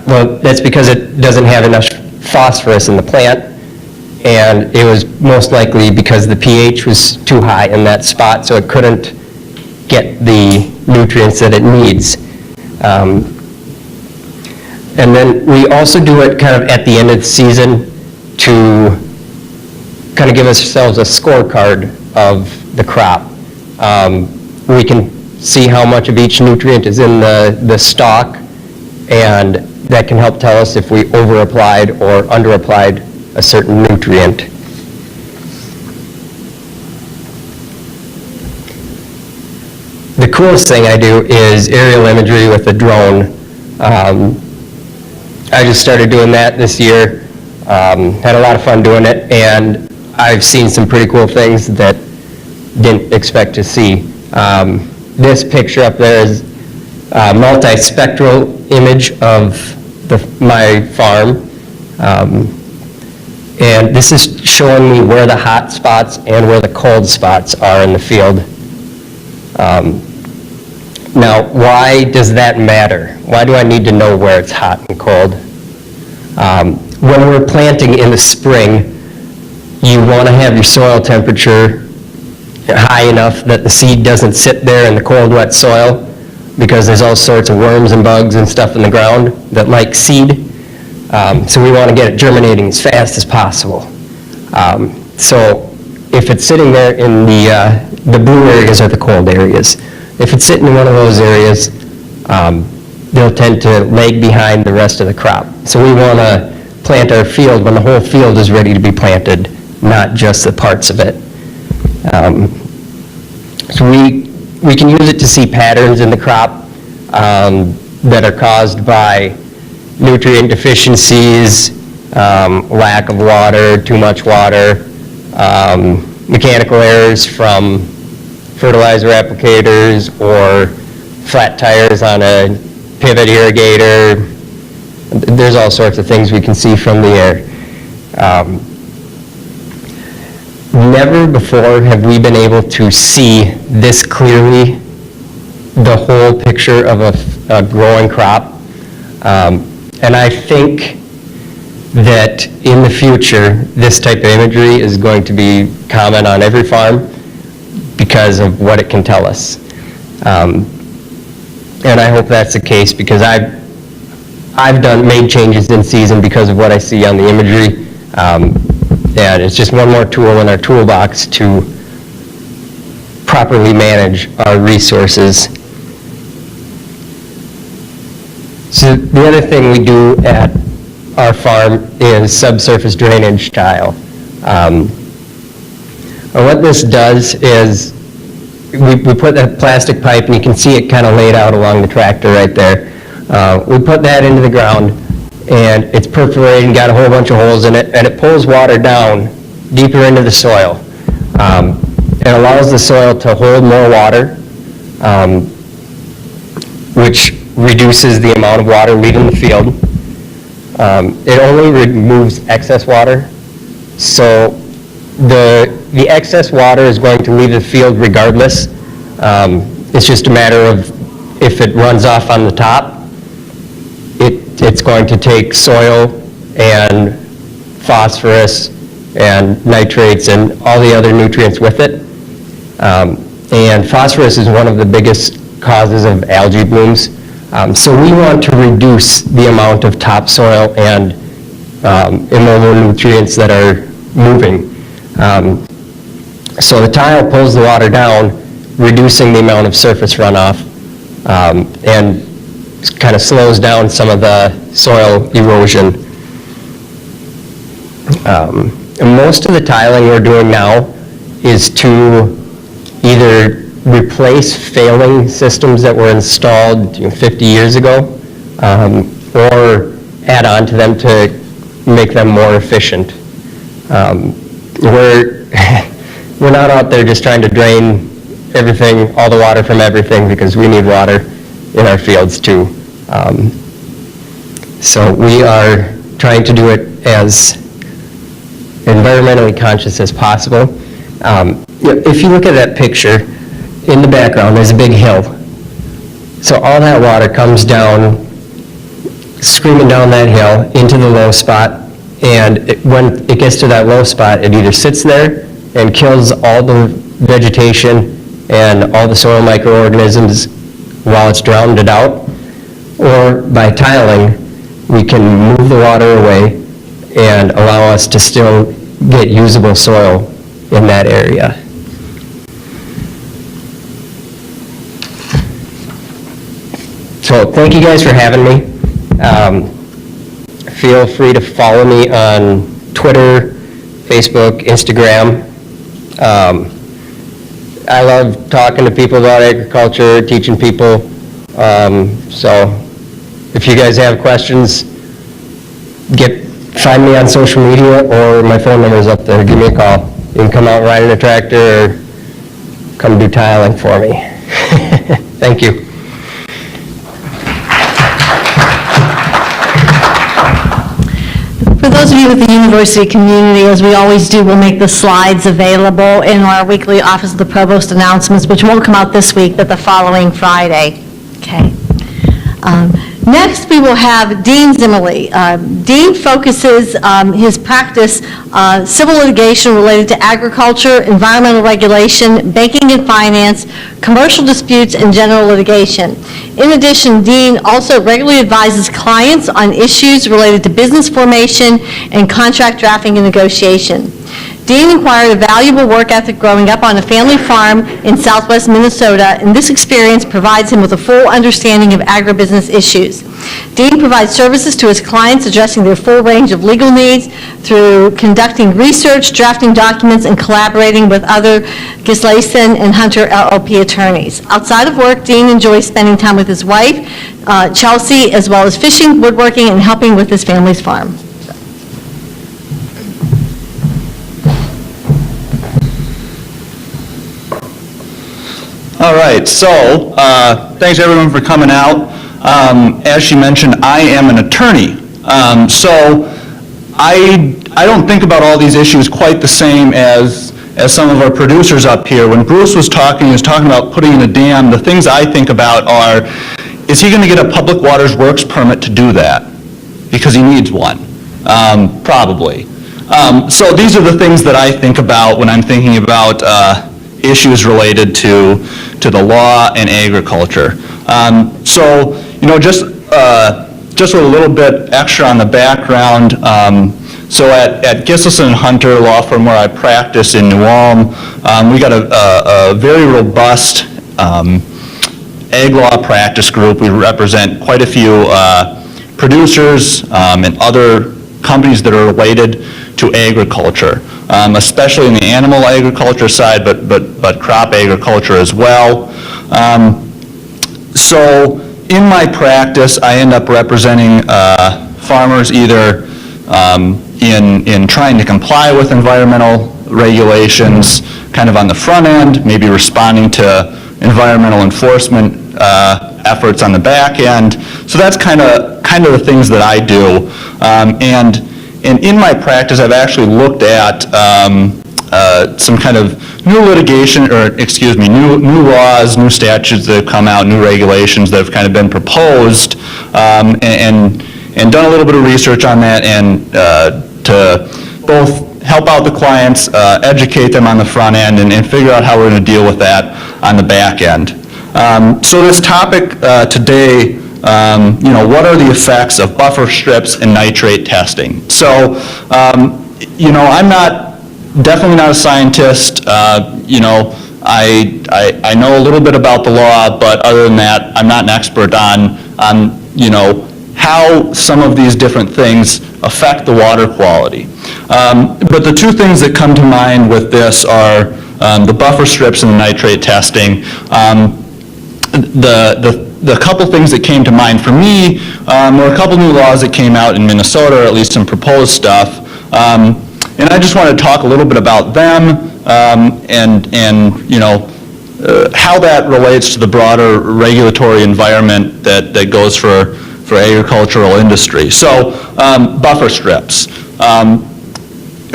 S3: Well, that's because it doesn't have enough phosphorus in the plant, and it was most likely because the pH was too high in that spot, so it couldn't get the nutrients that it needs. And then we also do it kind of at the end of the season to kind of give ourselves a scorecard of the crop. We can see how much of each nutrient is in the stalk, and that can help tell us if we over-applied or under-applied a certain nutrient. The coolest thing I do is aerial imagery with a drone. I just started doing that this year, had a lot of fun doing it, and I've seen some pretty cool things that didn't expect to see. This picture up there is a multispectral image of my farm, and this is showing me where the hot spots and where the cold spots are in the field. Now, why does that matter? Why do I need to know where it's hot and cold? When we're planting in the spring, you want to have your soil temperature high enough that the seed doesn't sit there in the cold, wet soil, because there's all sorts of worms and bugs and stuff in the ground that like seed. So we want to get it germinating as fast as possible. So if it's sitting there in the blue areas are the cold areas. If it's sitting in one of those areas, they'll tend to lag behind the rest of the crop. So we want to plant our field when the whole field is ready to be planted, not just the parts of it. So we can use it to see patterns in the crop that are caused by nutrient deficiencies, lack of water, too much water, mechanical errors from fertilizer applicators or flat tires on a pivot irrigator. There's all sorts of things we can see from the air. Never before have we been able to see this clearly the whole picture of a growing crop. And I think that in the future, this type of imagery is going to be common on every farm because of what it can tell us. And I hope that's the case, because I've made changes in season because of what I see on the imagery. And it's just one more tool in our toolbox to properly manage our resources. So the other thing we do at our farm is subsurface drainage tile. And what this does is we put that plastic pipe, and you can see it kind of laid out along the tractor right there. We put that into the ground, and it's perforated and got a whole bunch of holes in it, and it pulls water down deeper into the soil. It allows the soil to hold more water, which reduces the amount of water leaving the field. It only removes excess water, so the the excess water is going to leave the field regardless. It's just a matter of if it runs off on the top, it's going to take soil and phosphorus and nitrates and all the other nutrients with it. And phosphorus is one of the biggest causes of algae blooms. So we want to reduce the amount of topsoil and immobile nutrients that are moving. So the tile pulls the water down, reducing the amount of surface runoff, and kind of slows down some of the soil erosion. And most of the tiling we're doing now is to either replace failing systems that were installed 50 years ago, or add on to them to make them more efficient. We're not out there just trying to drain everything, all the water from everything, because we need water in our fields too. So we are trying to do it as environmentally conscious as possible. If you look at that picture, in the background, there's a big hill. So all that water comes down, screaming down that hill into the low spot, and when it gets to that low spot, it either sits there and kills all the vegetation and all the soil microorganisms while it's drowned it out, or by tiling, we can move the water away and allow us to still get usable soil in that area. So thank you guys for having me. Feel free to follow me on Twitter, Facebook, Instagram. I love talking to people about agriculture, teaching people. So if you guys have questions, find me on social media, or my phone number is up there. Give me a call. You can come out and ride in a tractor or come do tiling for me. Thank you.
S1: For those of you with the university community, as we always do, we'll make the slides available in our weekly Office of the Provost announcements, which won't come out this week, but the following Friday. Okay. Next, we will have Dean Zimmerly. Dean focuses his practice civil litigation related to agriculture, environmental regulation, banking and finance, commercial disputes, and general litigation. In addition, Dean also regularly advises clients on issues related to business formation and contract drafting and negotiation. Dean acquired a valuable work ethic growing up on a family farm in southwest Minnesota, and this experience provides him with a full understanding of agribusiness issues. Dean provides services to his clients addressing their full range of legal needs through conducting research, drafting documents, and collaborating with other Gislason and Hunter LLP attorneys. Outside of work, Dean enjoys spending time with his wife, Chelsea, as well as fishing, woodworking, and helping with his family's farm.
S4: All right, so thanks everyone for coming out. As she mentioned, I am an attorney, so I don't think about all these issues quite the same as some of our producers up here. When Bruce was talking, he was talking about putting in a dam. The things I think about are, is he going to get a Public Waters Works permit to do that? Because he needs one, probably. So these are the things that I think about when I'm thinking about issues related to the law and agriculture. So, just with a little bit extra on the background, so at Gislason and Hunter law firm where I practice in New Ulm, we got a very robust ag law practice group. We represent quite a few producers and other companies that are related to agriculture, especially in the animal agriculture side, but crop agriculture as well. So in my practice, I end up representing farmers either in trying to comply with environmental regulations, kind of on the front end, maybe responding to environmental enforcement efforts on the back end. So that's kind of the things that I do. And in my practice, I've actually looked at some kind of new litigation, or excuse me, new laws, new statutes that have come out, new regulations that have kind of been proposed, and done a little bit of research on that, and to both help out the clients, educate them on the front end, and figure out how we're going to deal with that on the back end. So this topic today, what are the effects of buffer strips and nitrate testing? So, I'm definitely not a scientist. I know a little bit about the law, but other than that, I'm not an expert on how some of these different things affect the water quality. But the two things that come to mind with this are the buffer strips and the nitrate testing. The couple things that came to mind for me were a couple new laws that came out in Minnesota, or at least some proposed stuff. And I just want to talk a little bit about them and how that relates to the broader regulatory environment that goes for agricultural industry. So buffer strips.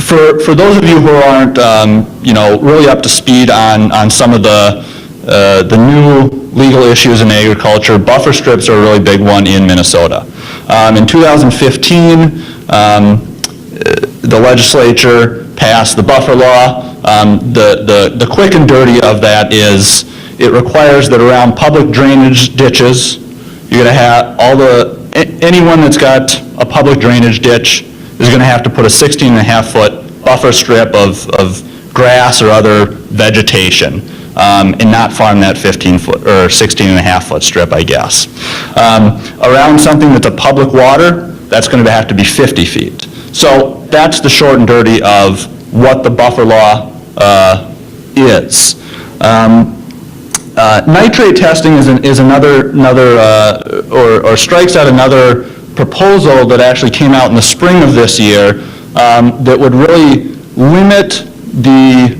S4: For those of you who aren't really up to speed on some of the new legal issues in agriculture, buffer strips are a really big one in Minnesota. In 2015, the legislature passed the buffer law. The quick and dirty of that is it requires that around public drainage ditches, you're going to have anyone that's got a public drainage ditch is going to have to put a 16.5-foot buffer strip of grass or other vegetation, and not farm that 15-foot or 16.5-foot strip, I guess. Around something that's a public water, that's going to have to be 50 feet. So that's the short and dirty of what the buffer law is. Nitrate testing is another or strikes out another proposal that actually came out in the spring of this year that would really limit the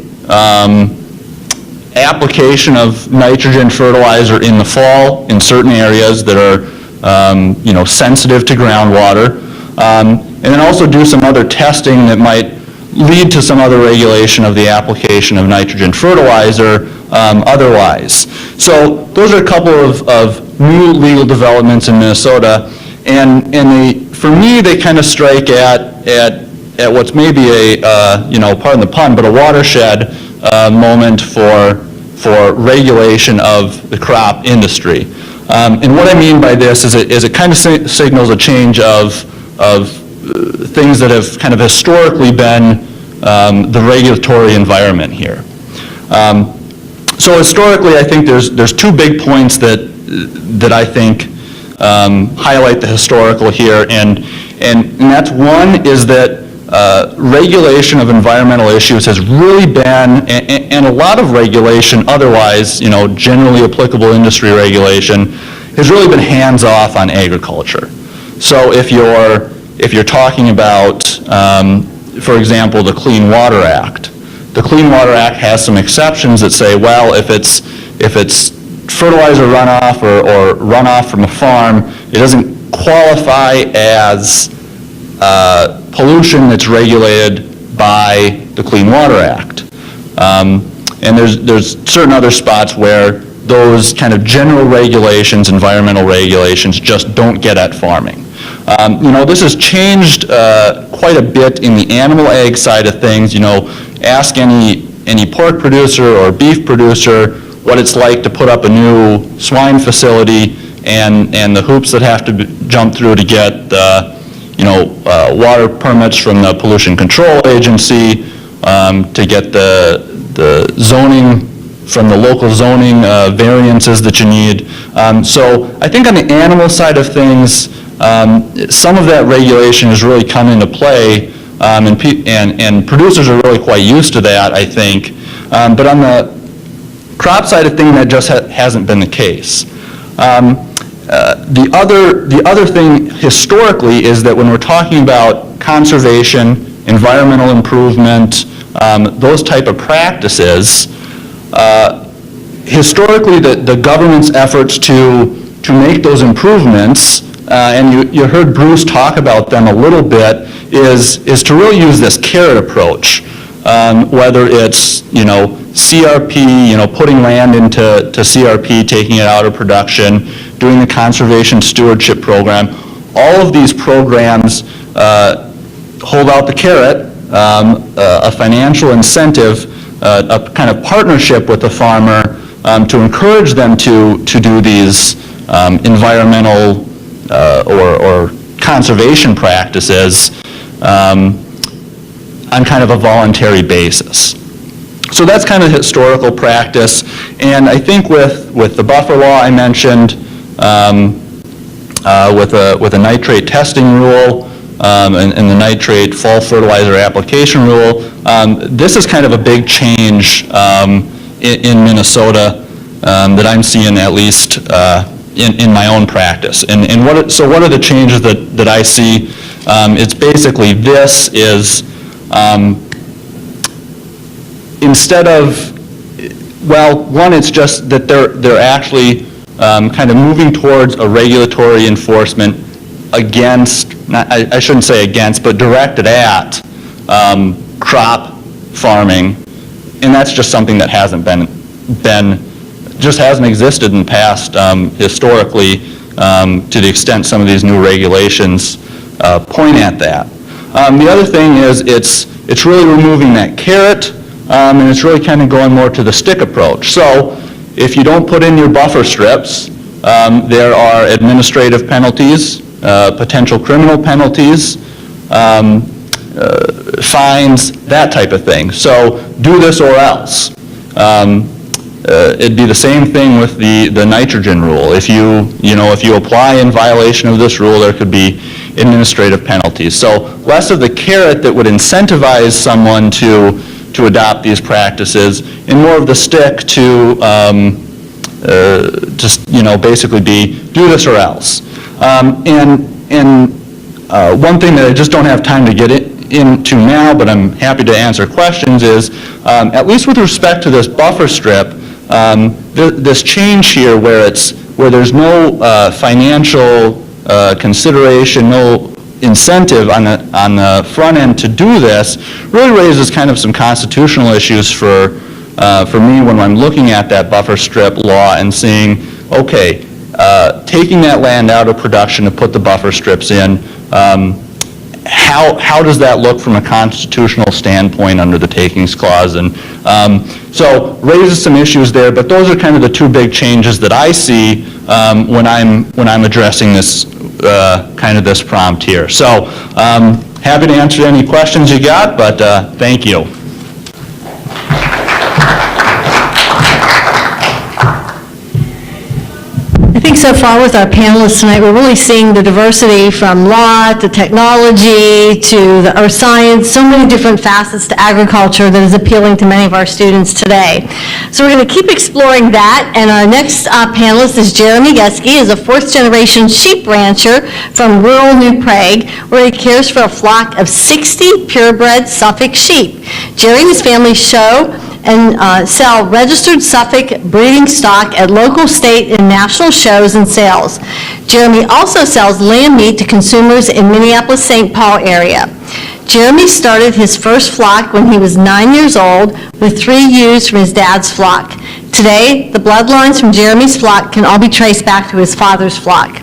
S4: application of nitrogen fertilizer in the fall in certain areas that are sensitive to groundwater, and then also do some other testing that might lead to some other regulation of the application of nitrogen fertilizer otherwise. So those are a couple of new legal developments in Minnesota, and for me they kind of strike at what's maybe a pardon the pun, but a watershed moment for regulation of the crop industry. And what I mean by this is it kind of signals a change of things that have kind of historically been the regulatory environment here. So historically, I think there's two big points that I think highlight the historical here, and that's one is that regulation of environmental issues has really been, and a lot of regulation otherwise, generally applicable industry regulation, has really been hands-off on agriculture. So if you're talking about, for example, the Clean Water Act, the Clean Water Act has some exceptions that say, well, if it's fertilizer runoff or runoff from a farm, it doesn't qualify as pollution that's regulated by the Clean Water Act. And there's certain other spots where those kind of general regulations, environmental regulations, just don't get at farming. This has changed quite a bit in the animal ag side of things. Ask any pork producer or beef producer what it's like to put up a new swine facility and the hoops that have to jump through to get water permits from the Pollution Control Agency, to get the zoning from the local zoning variances that you need. So I think on the animal side of things, some of that regulation has really come into play, and producers are really quite used to that, I think. But on the crop side of things, that just hasn't been the case. The other thing historically is that when we're talking about conservation, environmental improvement, those type of practices, historically the government's efforts to make those improvements, and you heard Bruce talk about them a little bit, is to really use this carrot approach. whether it's, CRP, putting land into CRP, taking it out of production, doing the conservation stewardship program. All of these programs hold out the carrot, a financial incentive, a kind of partnership with the farmer to encourage them to do these environmental or conservation practices on kind of a voluntary basis. So that's kind of historical practice, and I think with the buffer law I mentioned, with a nitrate testing rule, and the nitrate fall fertilizer application rule, this is kind of a big change in Minnesota that I'm seeing, at least in my own practice. And what are the changes that I see? It's basically, this is instead of, well, one, it's just that they're actually kind of moving towards a regulatory enforcement against, I shouldn't say against, but directed at crop farming, and that's just something that hasn't hasn't existed in the past historically, to the extent some of these new regulations point at that. The other thing is it's really removing that carrot, and it's really kind of going more to the stick approach. So if you don't put in your buffer strips, there are administrative penalties, potential criminal penalties, fines, that type of thing. So do this or else. It'd be the same thing with the nitrogen rule. If you apply in violation of this rule, there could be administrative penalties. So less of the carrot that would incentivize someone to adopt these practices, and more of the stick to just basically be do this or else. And one thing that I just don't have time to get into now, but I'm happy to answer questions, is at least with respect to this buffer strip, this change here where there's no financial consideration, no incentive on the front end to do this, really raises kind of some constitutional issues for me when I'm looking at that buffer strip law and seeing, okay, taking that land out of production to put the buffer strips in, how does that look from a constitutional standpoint under the takings clause? And so raises some issues there, but those are kind of the two big changes that I see when I'm addressing this kind of this prompt here. So happy to answer any questions you got, but thank you.
S1: I think so far with our panelists tonight, we're really seeing the diversity from law to technology to the earth science, so many different facets to agriculture that is appealing to many of our students today. So we're going to keep exploring that, and our next panelist is Jeremy Geske, is a fourth-generation sheep rancher from rural New Prague, where he cares for a flock of 60 purebred Suffolk sheep. Jerry and his family show and sell registered Suffolk breeding stock at local, state, and national shows and sales. Jeremy also sells lamb meat to consumers in Minneapolis-St. Paul area. Jeremy started his first flock when he was 9 years old with 3 ewes from his dad's flock. Today, the bloodlines from Jeremy's flock can all be traced back to his father's flock.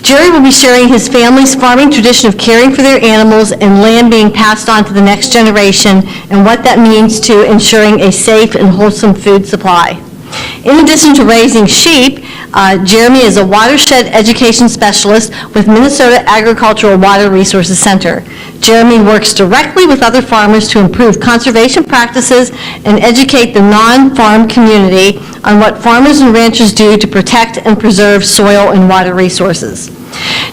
S1: Jerry will be sharing his family's farming tradition of caring for their animals and land being passed on to the next generation, and what that means to ensuring a safe and wholesome food supply. In addition to raising sheep, Jeremy is a watershed education specialist with Minnesota Agricultural Water Resources Center. Jeremy works directly with other farmers to improve conservation practices and educate the non-farm community on what farmers and ranchers do to protect and preserve soil and water resources.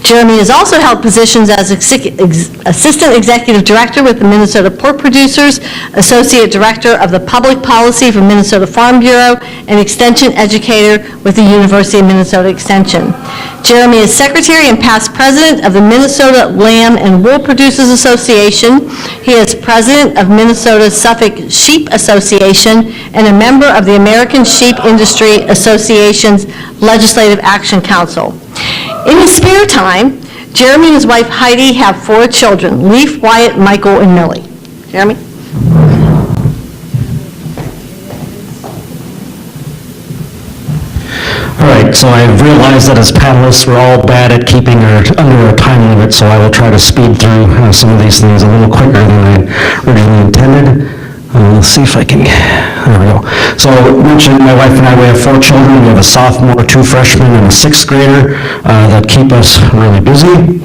S1: Jeremy has also held positions as Assistant Executive Director with the Minnesota Pork Producers, Associate Director of the Public Policy for Minnesota Farm Bureau, and Extension Educator with the University of Minnesota Extension. Jeremy is Secretary and past President of the Minnesota Lamb and Wool Producers Association. He is President of Minnesota Suffolk Sheep Association and a member of the American Sheep Industry Association's Legislative Action Council. In his spare time, Jeremy and his wife Heidi have 4 children, Leaf, Wyatt, Michael, and Millie. Jeremy?
S5: right, so I've realized that as panelists, we're all bad at keeping under a time limit, so I will try to speed through some of these things a little quicker than I originally intended. Let's see if I can, there we go. So mentioned, my wife and I, we have 4 children. We have a sophomore, 2 freshmen, and a 6th grader that keep us really busy.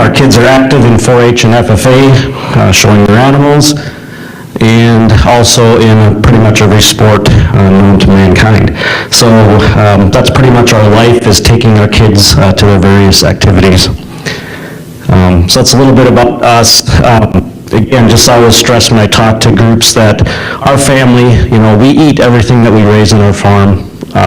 S5: Our kids are active in 4-H and FFA, showing their animals, and also in pretty much every sport known to mankind. So that's pretty much our life, is taking our kids to their various activities. So that's a little bit about us. Again, just always stress when I talk to groups that our family, we eat everything that we raise on our farm.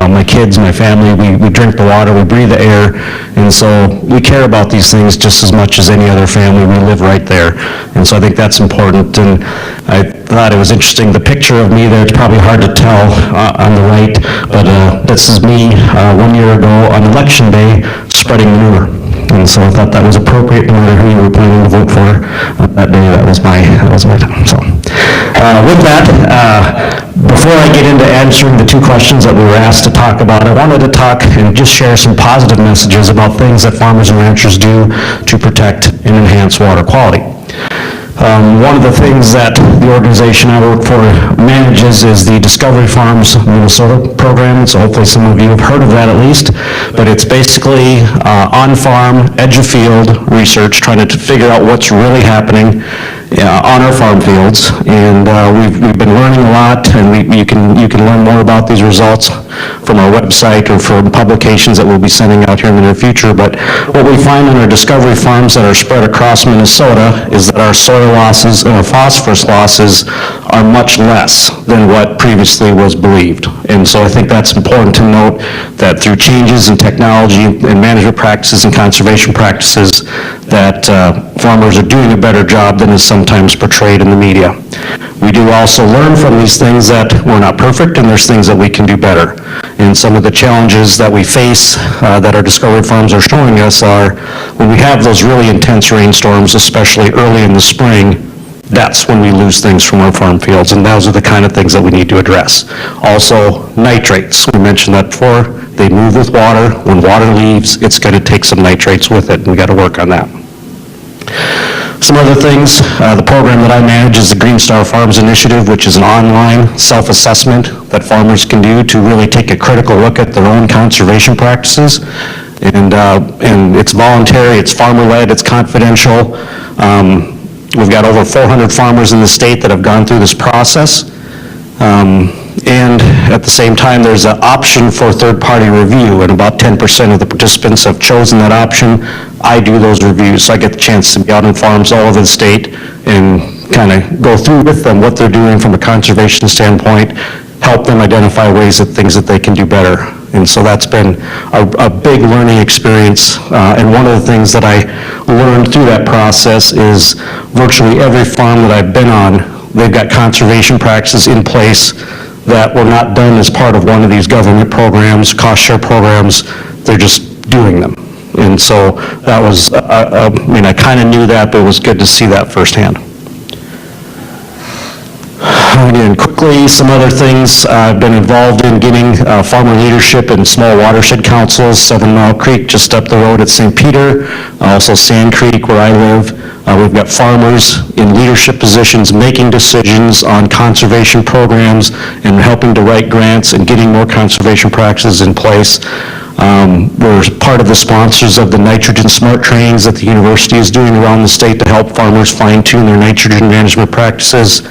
S5: My kids, my family, we drink the water, we breathe the air, and so we care about these things just as much as any other family. We live right there, and so I think that's important. And I thought it was interesting, the picture of me there, it's probably hard to tell on the right, but this is me 1 year ago on election day spreading manure. And so I thought that was appropriate no matter who you were planning to vote for that day. That was my time. So with that, before I get into answering the 2 questions that we were asked to talk about, I wanted to talk and just share some positive messages about things that farmers and ranchers do to protect and enhance water quality. One of the things that the organization I work for manages is the Discovery Farms Minnesota program, so hopefully some of you have heard of that at least, but it's basically on-farm, edge-of-field research, trying to figure out what's really happening on our farm fields, and we've been learning a lot, and you can learn more about these results from our website or from publications that we'll be sending out here in the near future. But what we find on our Discovery Farms that are spread across Minnesota is that our soil losses and our phosphorus losses are much less than what previously was believed. And so I think that's important to note, that through changes in technology and management practices and conservation practices, that farmers are doing a better job than is sometimes portrayed in the media. We do also learn from these things that we're not perfect and there's things that we can do better. And some of the challenges that we face that our Discovery Farms are showing us are when we have those really intense rainstorms, especially early in the spring, that's when we lose things from our farm fields, and those are the kind of things that we need to address. Also, nitrates, we mentioned that before, they move with water. When water leaves, it's going to take some nitrates with it, and we got to work on that. Some other things, the program that I manage is the Green Star Farms Initiative, which is an online self-assessment that farmers can do to really take a critical look at their own conservation practices. And it's voluntary, it's farmer-led, it's confidential. We've got over 400 farmers in the state that have gone through this process. And at the same time, there's an option for third-party review, and about 10% of the participants have chosen that option. I do those reviews, so I get the chance to be out on farms all over the state and kind of go through with them what they're doing from a conservation standpoint, help them identify ways that things that they can do better. And so that's been a big learning experience. And one of the things that I learned through that process is virtually every farm that I've been on, they've got conservation practices in place that were not done as part of one of these government programs, cost share programs. They're just doing them. And so that was, I kind of knew that, but it was good to see that firsthand. Again, quickly, some other things. I've been involved in getting farmer leadership in small watershed councils, 7 Mile Creek just up the road at St. Peter, also Sand Creek where I live. We've got farmers in leadership positions making decisions on conservation programs and helping to write grants and getting more conservation practices in place. We're part of the sponsors of the nitrogen smart trainings that the university is doing around the state to help farmers fine-tune their nitrogen management practices.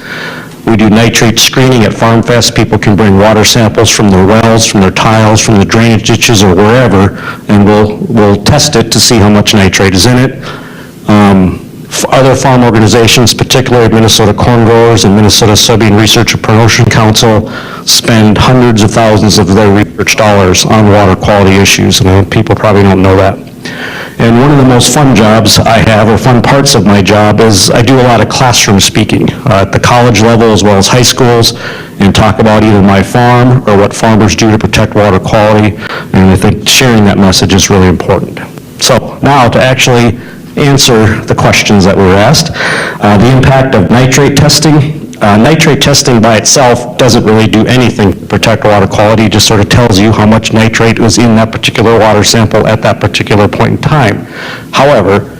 S5: We do nitrate screening at Farm Fest. People can bring water samples from their wells, from their tiles, from the drainage ditches or wherever, and we'll test it to see how much nitrate is in it. Other farm organizations, particularly Minnesota Corn Growers and Minnesota Soybean Research and Promotion Council, spend hundreds of thousands of their research dollars on water quality issues, and people probably don't know that. And one of the most fun jobs I have, or fun parts of my job, is I do a lot of classroom speaking at the college level as well as high schools, and talk about either my farm or what farmers do to protect water quality, and I think sharing that message is really important. So now to actually answer the questions that were asked. The impact of nitrate testing. Nitrate testing by itself doesn't really do anything to protect water quality. It just sort of tells you how much nitrate was in that particular water sample at that particular point in time. However,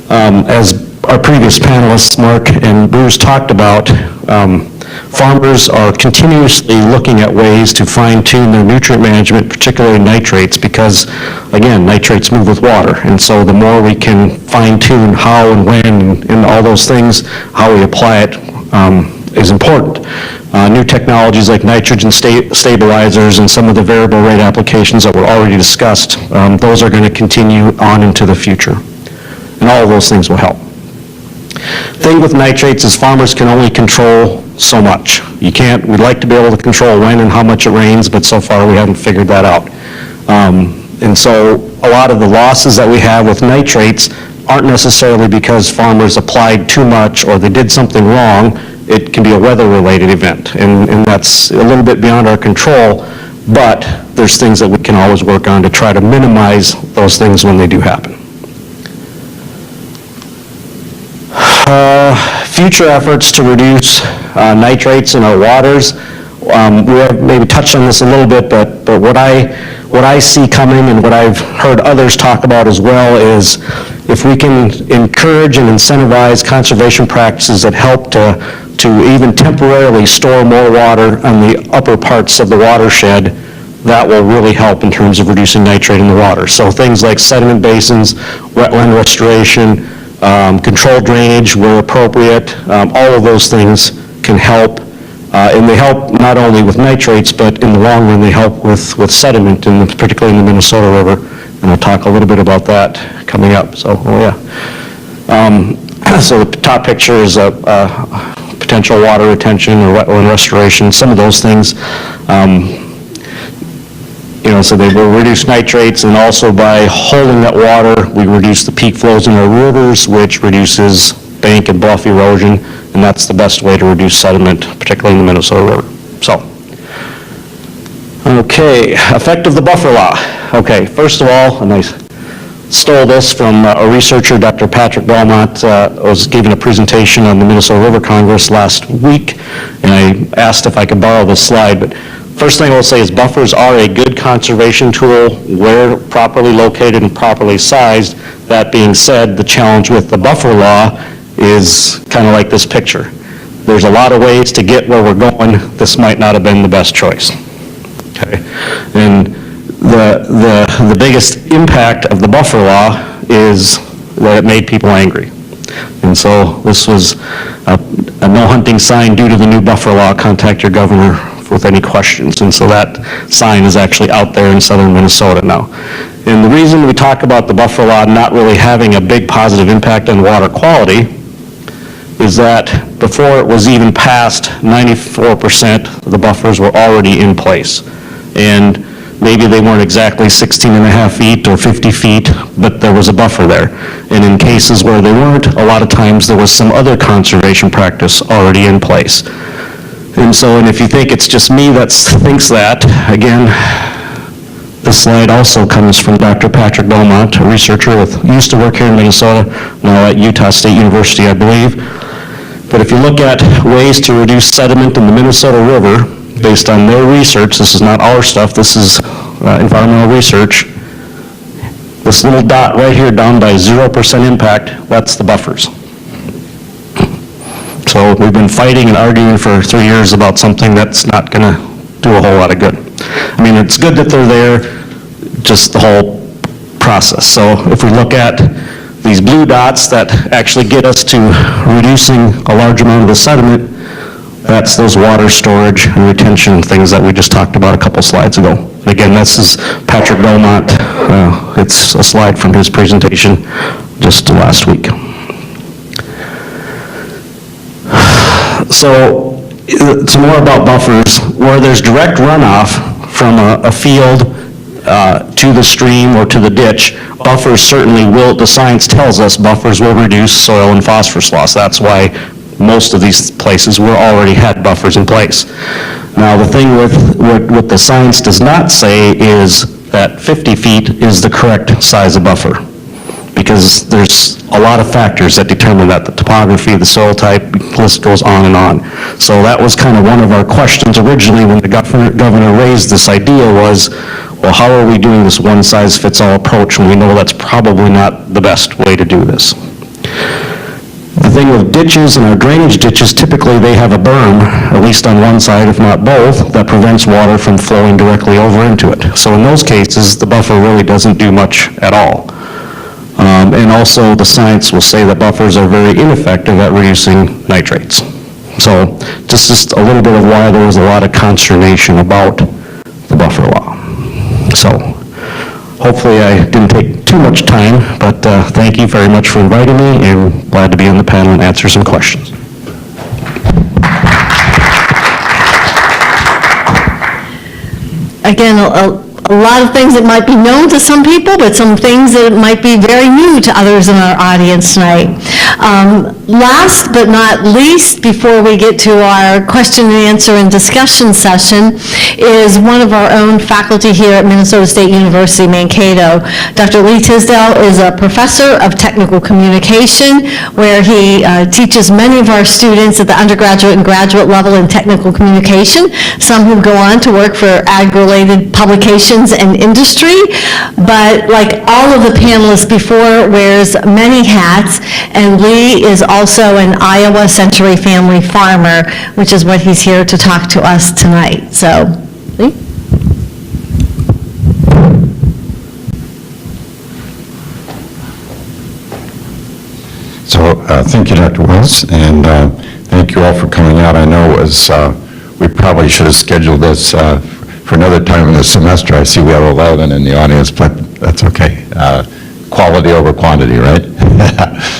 S5: as our previous panelists, Mark and Bruce, talked about, farmers are continuously looking at ways to fine-tune their nutrient management, particularly nitrates, because, again, nitrates move with water. And so the more we can fine-tune how and when and all those things, how we apply it, is important. New technologies like nitrogen stabilizers and some of the variable rate applications that were already discussed, those are going to continue on into the future. And all of those things will help. Thing with nitrates is farmers can only control so much. We'd like to be able to control when and how much it rains, but so far we haven't figured that out. And so a lot of the losses that we have with nitrates aren't necessarily because farmers applied too much or they did something wrong. It can be a weather-related event, and that's a little bit beyond our control, but there's things that we can always work on to try to minimize those things when they do happen. Future efforts to reduce nitrates in our waters. We have maybe touched on this a little bit, but what I see coming and what I've heard others talk about as well is if we can encourage and incentivize conservation practices that help to even temporarily store more water on the upper parts of the watershed, that will really help in terms of reducing nitrate in the water. So things like sediment basins, wetland restoration, controlled drainage where appropriate, all of those things can help. And they help not only with nitrates, but in the long run they help with sediment, and particularly in the Minnesota River. And I'll talk a little bit about that coming up. So, so the top picture is potential water retention or wetland restoration, some of those things. So they will reduce nitrates, and also by holding that water, we reduce the peak flows in our rivers, which reduces bank and bluff erosion, and that's the best way to reduce sediment, particularly in the Minnesota River. So, okay, effect of the buffer law. Okay, first of all, and I stole this from a researcher, Dr. Patrick Belmont, was giving a presentation on the Minnesota River Congress last week, and I asked if I could borrow this slide, but first thing I will say is buffers are a good conservation tool where properly located and properly sized. That being said, the challenge with the buffer law is kind of like this picture. There's a lot of ways to get where we're going. This might not have been the best choice. Okay, and the biggest impact of the buffer law is that it made people angry. And so this was a no hunting sign due to the new buffer law. Contact your governor with any questions. And so that sign is actually out there in southern Minnesota now. And the reason we talk about the buffer law not really having a big positive impact on water quality is that before it was even passed, 94% of the buffers were already in place. And maybe they weren't exactly 16 and a half feet or 50 feet, but there was a buffer there. And in cases where they weren't, a lot of times there was some other conservation practice already in place. And so, and if you think it's just me that thinks that, again, this slide also comes from Dr. Patrick Belmont, a researcher used to work here in Minnesota, now at Utah State University, I believe. But if you look at ways to reduce sediment in the Minnesota River, based on their research, this is not our stuff, this is environmental research, this little dot right here down by 0% impact, that's the buffers. So we've been fighting and arguing for 3 years about something that's not going to do a whole lot of good. I mean, it's good that they're there, just the whole process. So if we look at these blue dots that actually get us to reducing a large amount of the sediment, that's those water storage and retention things that we just talked about a couple slides ago. And again, this is Patrick Belmont. It's a slide from his presentation just last week. So some more about buffers. Where there's direct runoff from a field to the stream or to the ditch, buffers certainly will, the science tells us buffers will reduce soil and phosphorus loss. That's why most of these places were already had buffers in place. Now the thing with what the science does not say is that 50 feet is the correct size of buffer, because there's a lot of factors that determine that, the topography, the soil type, the list goes on and on. So that was kind of one of our questions originally when the governor raised this idea was, well, how are we doing this one-size-fits-all approach when we know that's probably not the best way to do this? The thing with ditches and our drainage ditches, typically they have a berm, at least on one side, if not both, that prevents water from flowing directly over into it. So in those cases, the buffer really doesn't do much at all. And also, the science will say that buffers are very ineffective at reducing nitrates. So just a little bit of why there was a lot of consternation about the buffer law. So hopefully I didn't take too much time, but thank you very much for inviting me, and glad to be on the panel and answer some questions.
S1: Again, a lot of things that might be known to some people, but some things that might be very new to others in our audience tonight. Last but not least, before we get to our question and answer and discussion session, is one of our own faculty here at Minnesota State University, Mankato. Dr. Lee Tisdale is a professor of technical communication, where he teaches many of our students at the undergraduate and graduate level in technical communication, some who go on to work for ag-related publications and industry, but like all of the panelists before, wears many hats, and Lee is also an Iowa Century family farmer, which is what he's here to talk to us tonight. So, Lee?
S6: So thank you, Dr. Wells, and thank you all for coming out. I know it was, we probably should have scheduled this for another time in the semester. I see we have 11 in the audience, but that's okay. Quality over quantity, right?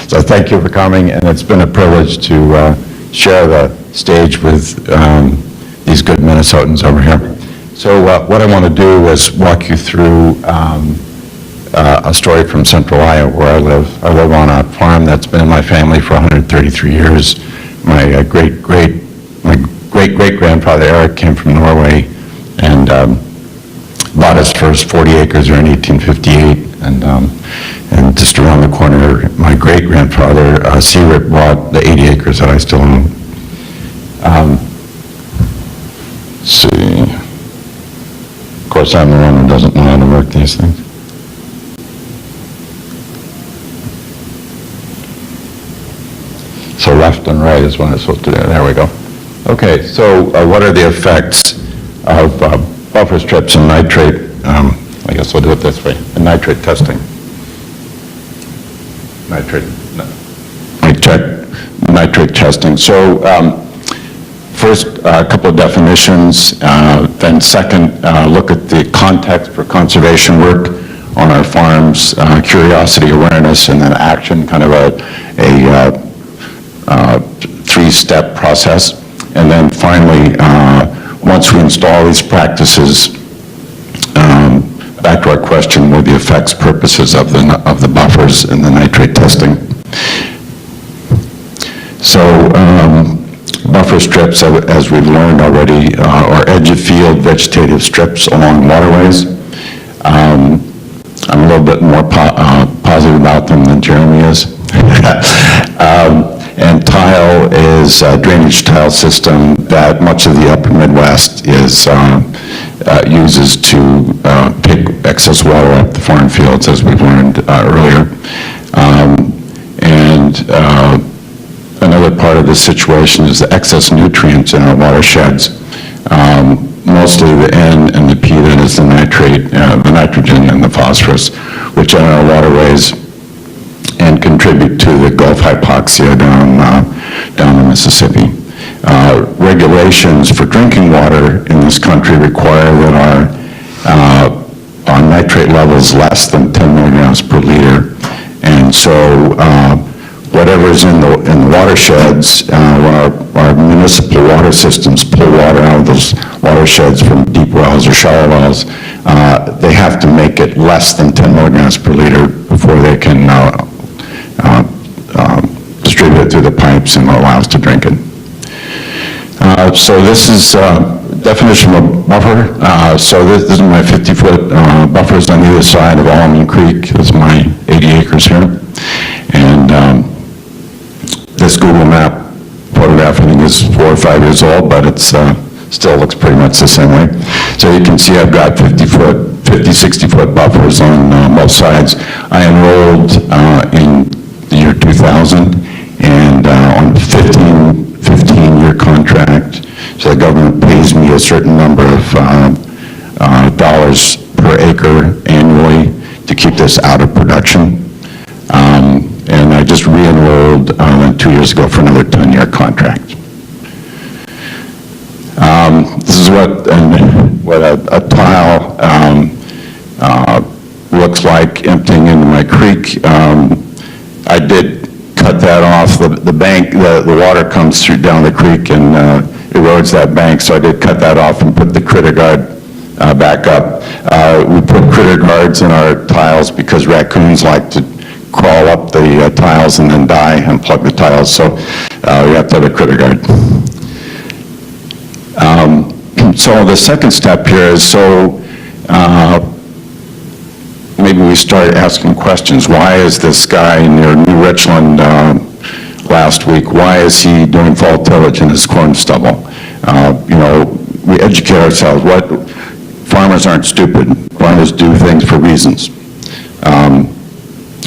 S6: So thank you for coming, and it's been a privilege to share the stage with these good Minnesotans over here. So what I want to do is walk you through a story from central Iowa where I live. I live on a farm that's been in my family for 133 years. My great-great-grandfather Eric came from Norway and bought his first 40 acres there in 1858. And just around the corner, my great-grandfather, Searick, bought the 80 acres that I still own. Let's see. Of course, I'm the one who doesn't know how to work these things. So left and right is what I'm supposed to do. There we go. Okay, so what are the effects of buffer strips and nitrate? I guess I'll do it this way, and nitrate testing. Nitrate testing. So first, a couple of definitions, then second, look at the context for conservation work on our farms, curiosity, awareness, and then action, kind of a three-step process. And then finally, once we install these practices, back to our question, were the effects, purposes of the buffers and the nitrate testing. So buffer strips, as we've learned already, are edge-of-field vegetative strips along waterways. I'm a little bit more positive about them than Jeremy is. And tile is a drainage tile system that much of the upper Midwest is uses to pick excess water up the farm fields, as we've learned earlier. Another part of the situation is the excess nutrients in our watersheds, mostly the N and the P, that is the nitrate, the nitrogen and the phosphorus, which enter our waterways and contribute to the Gulf hypoxia down the Mississippi. Regulations for drinking water in this country require that our nitrate levels less than 10 milligrams per liter. And so whatever's in the watersheds, when our municipal water systems pull water out of those watersheds from deep wells or shallow wells, they have to make it less than 10 milligrams per liter before they can distribute it through the pipes and allow us to drink it. So this is definition of a buffer. So this is my 50-foot buffers on either side of Almond Creek. This is my 80 acres here. And this Google map photograph, I think, is 4 or 5 years old, but it's still looks pretty much the same way. So you can see I've got 50, 60-foot buffers on both sides. I enrolled in the year 2000, and on a 15-year contract, so the government pays me a certain number of dollars per acre annually to keep this out of production. And I just re-enrolled 2 years ago for another 10-year contract. This is what a tile looks like emptying into my creek. I did cut that off. The bank, the water comes through down the creek and erodes that bank, so I did cut that off and put the critter guard back up. We put critter guards in our tiles because raccoons like to crawl up the tiles and then die and plug the tiles, so we have to have a critter guard. So the second step here is, maybe we start asking questions. Why is this guy near New Richland last week, why is he doing fall tillage in his corn stubble? We educate ourselves. Farmers aren't stupid. Farmers do things for reasons.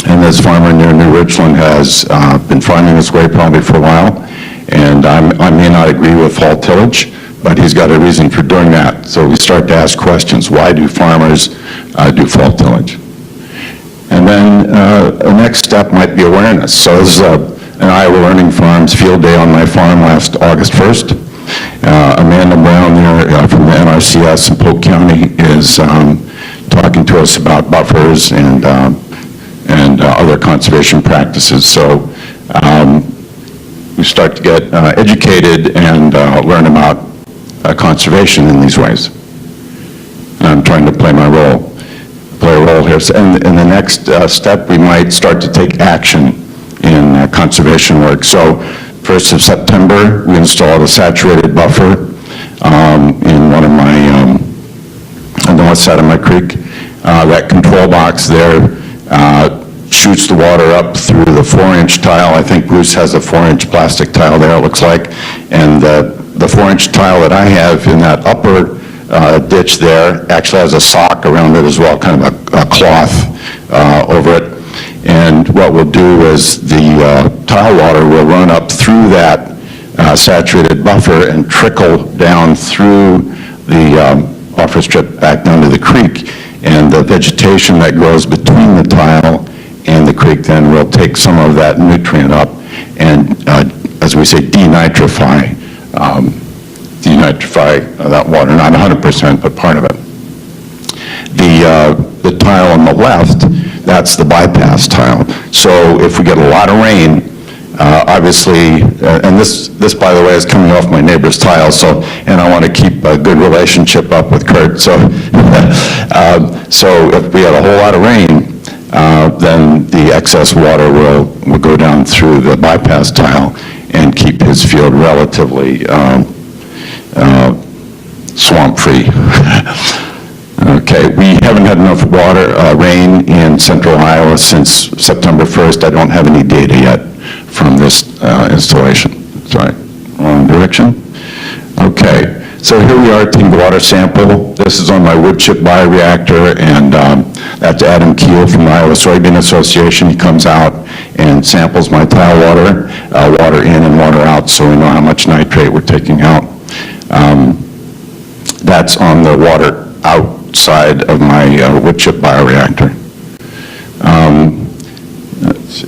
S6: And this farmer near New Richland has been farming this way probably for a while, and I may not agree with fall tillage, but he's got a reason for doing that. So we start to ask questions. Why do farmers do fall tillage? And then the next step might be awareness. So this is an Iowa Learning Farms field day on my farm last August 1st. Amanda Brown there from the NRCS in Polk County is talking to us about buffers and other conservation practices. So we start to get educated and learn about conservation in these ways. And I'm trying to play a role here. So in the next step, we might start to take action in conservation work. So 1st of September, we installed a saturated buffer in one of my, on the west side of my creek. That control box there shoots the water up through the 4-inch tile. I think Bruce has a 4-inch plastic tile there, it looks like. And the 4-inch tile that I have in that upper ditch there actually has a sock around it as well, kind of a cloth over it. And what we'll do is the tile water will run up through that saturated buffer and trickle down through the buffer strip back down to the creek. And the vegetation that grows between the tile and the creek then will take some of that nutrient up and, as we say, denitrify that water, not 100%, but part of it. The tile on the left, that's the bypass tile. So if we get a lot of rain, obviously, and this by the way is coming off my neighbor's tile, so, and I want to keep a good relationship up with Kurt, so so if we had a whole lot of rain, then the excess water will go down through the bypass tile and keep his field relatively swamp-free. Okay, we haven't had enough rain in central Iowa since September 1st. I don't have any data yet from this installation. Sorry, wrong direction. Okay, so here we are taking the water sample. This is on my wood chip bioreactor, and that's Adam Keel from the Iowa Soybean Association. He comes out and samples my tile water, water in and water out, so we know how much nitrate we're taking out. That's on the water outside of my wood chip bioreactor. Let's see.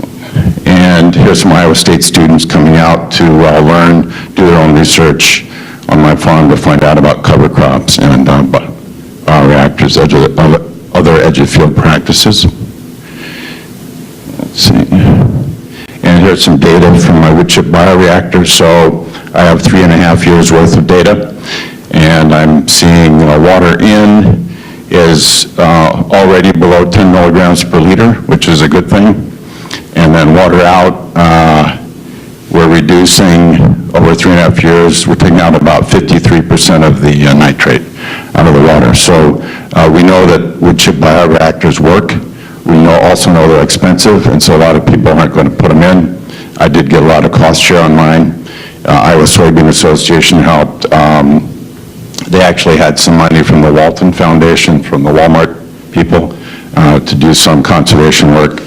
S6: And here's some Iowa State students coming out to learn, do their own research on my farm to find out about cover crops and bioreactors, other edge of field practices. Let's see. And here's some data from my wood chip bioreactor. So I have 3.5 years worth of data, and I'm seeing water in is already below 10 milligrams per liter, which is a good thing. And then water out, we're reducing over 3.5 years, we're taking out about 53% of the nitrate out of the water. So we know that wood chip bioreactors work. We also know they're expensive, and so a lot of people aren't going to put them in. I did get a lot of cost share on mine. Iowa Soybean Association helped. They actually had some money from the Walton Foundation, from the Walmart people, to do some conservation work.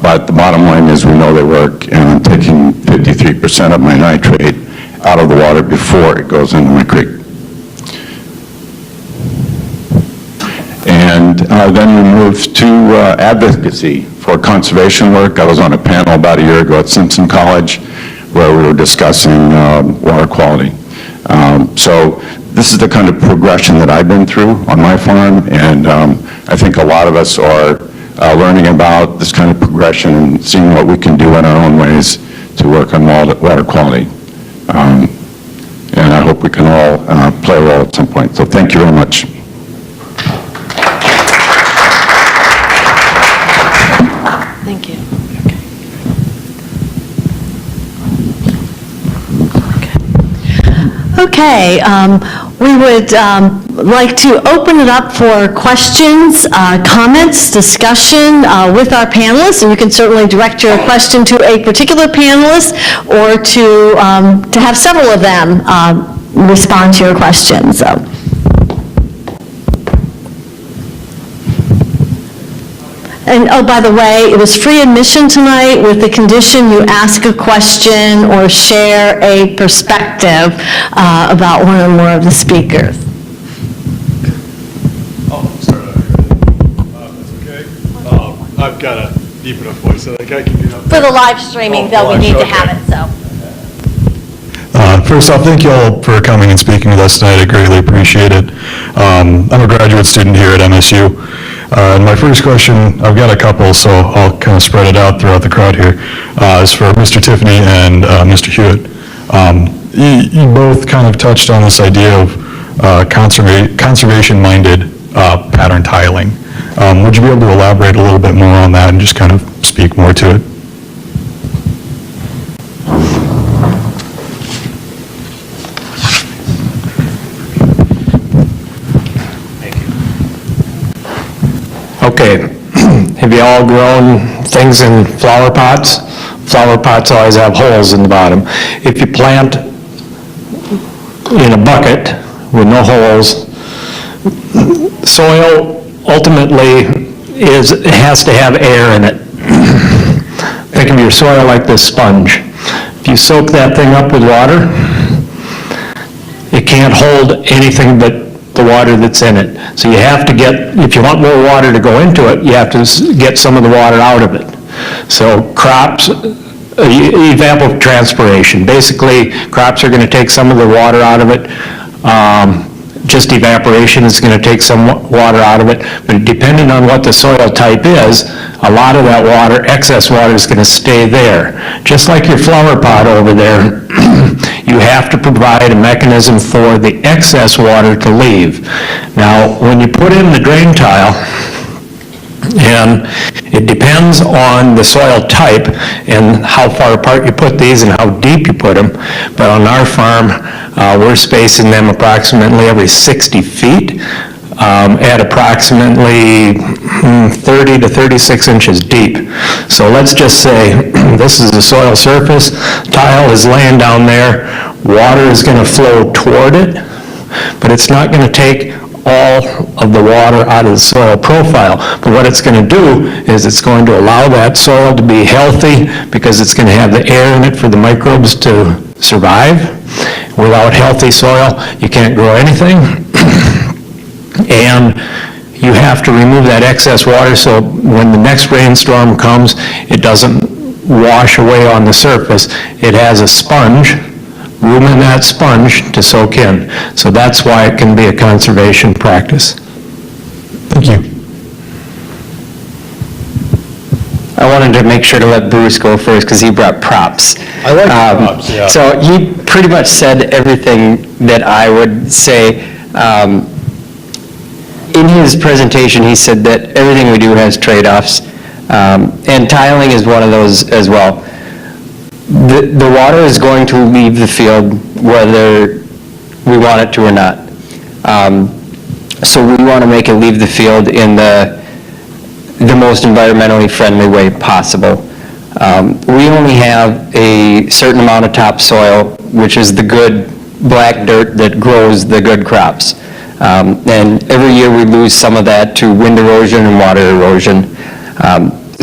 S6: But the bottom line is we know they work, and I'm taking 53% of my nitrate out of the water before it goes into my creek. And then we moved to Advocacy for conservation work. I was on a panel about a year ago at Simpson College where we were discussing water quality. So this is the kind of progression that I've been through on my farm, and I think a lot of us are learning about this kind of progression and seeing what we can do in our own ways to work on water quality. And I hope we can all play a role at some point. So thank you very much.
S1: Thank you. Okay, we would like to open it up for questions, comments, discussion with our panelists, and you can certainly direct your question to a particular panelist or to have several of them respond to your question. So. And, oh, by the way, it was free admission tonight with the condition you ask a question or share a perspective about one or more of the speakers.
S7: I'll start out here. That's okay. I've got a deep enough voice that I can get up.
S1: For the live streaming, though, we need to have it, so.
S7: First off, thank you all for coming and speaking with us tonight. I greatly appreciate it. I'm a graduate student here at MSU. And my first question, I've got a couple, so I'll kind of spread it out throughout the crowd here, is for Mr. Tiffany and Mr. Hewitt. You both kind of touched on this idea of conservation-minded pattern tiling. Would you be able to elaborate a little bit more on that and just kind of speak more to it?
S2: Okay, have you all grown things in flower pots? Flower pots always have holes in the bottom. If you plant in a bucket with no holes, soil ultimately has to have air in it. Think of your soil like this sponge. If you soak that thing up with water, it can't hold anything but the water that's in it. So you have to get, if you want more water to go into it, you have to get some of the water out of it. So crops, evapotranspiration. Basically, crops are going to take some of the water out of it. Just evaporation is going to take some water out of it. But depending on what the soil type is, a lot of that water, excess water, is going to stay there. Just like your flower pot over there, you have to provide a mechanism for the excess water to leave. Now, when you put in the drain tile, and it depends on the soil type and how far apart you put these and how deep you put them, but on our farm, we're spacing them approximately every 60 feet at approximately 30 to 36 inches deep. So let's just say this is the soil surface, tile is laying down there, water is going to flow toward it, but it's not going to take all of the water out of the soil profile. But what it's going to do is it's going to allow that soil to be healthy because it's going to have the air in it for the microbes to survive. Without healthy soil, you can't grow anything. And you have to remove that excess water so when the next rainstorm comes, it doesn't wash away on the surface. It has a sponge, room in that sponge to soak in. So that's why it can be a conservation practice.
S7: Thank you.
S3: I wanted to make sure to let Bruce go first because he brought props.
S7: I like props, yeah.
S3: So he pretty much said everything that I would say. In his presentation, he said that everything we do has trade-offs, and tiling is one of those as well. The water is going to leave the field whether we want it to or not. So we want to make it leave the field in the most environmentally friendly way possible. We only have a certain amount of topsoil which is the good black dirt that grows the good crops. And every year we lose some of that to wind erosion and water erosion.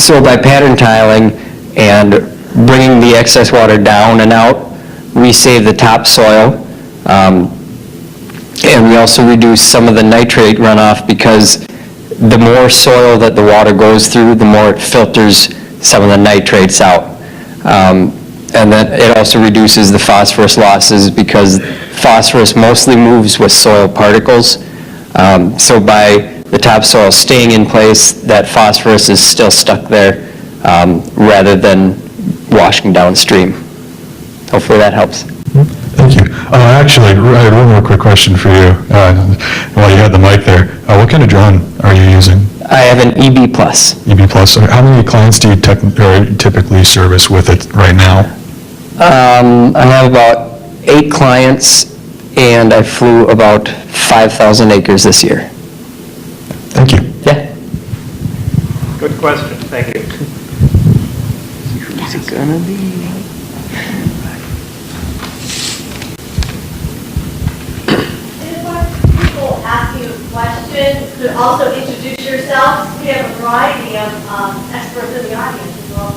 S3: So by pattern tiling and bringing the excess water down and out, we save the topsoil. And we also reduce some of the nitrate runoff because the more soil that the water goes through, the more it filters some of the nitrates out. And then it also reduces the phosphorus losses because phosphorus mostly moves with soil particles. So by the topsoil staying in place, that phosphorus is still stuck there rather than washing downstream. Hopefully that helps.
S7: Thank you. Actually, I had one more quick question for you while you had the mic there. What kind of drone are you using?
S3: I have an EB+.
S7: EB+. How many clients do you typically service with it right now?
S3: I have about 8 clients, and I flew about 5,000 acres this year.
S7: Thank you.
S3: Yeah.
S2: Good question, thank you.
S1: People ask you a question, could also introduce yourselves. We have a variety of experts in the audience as well.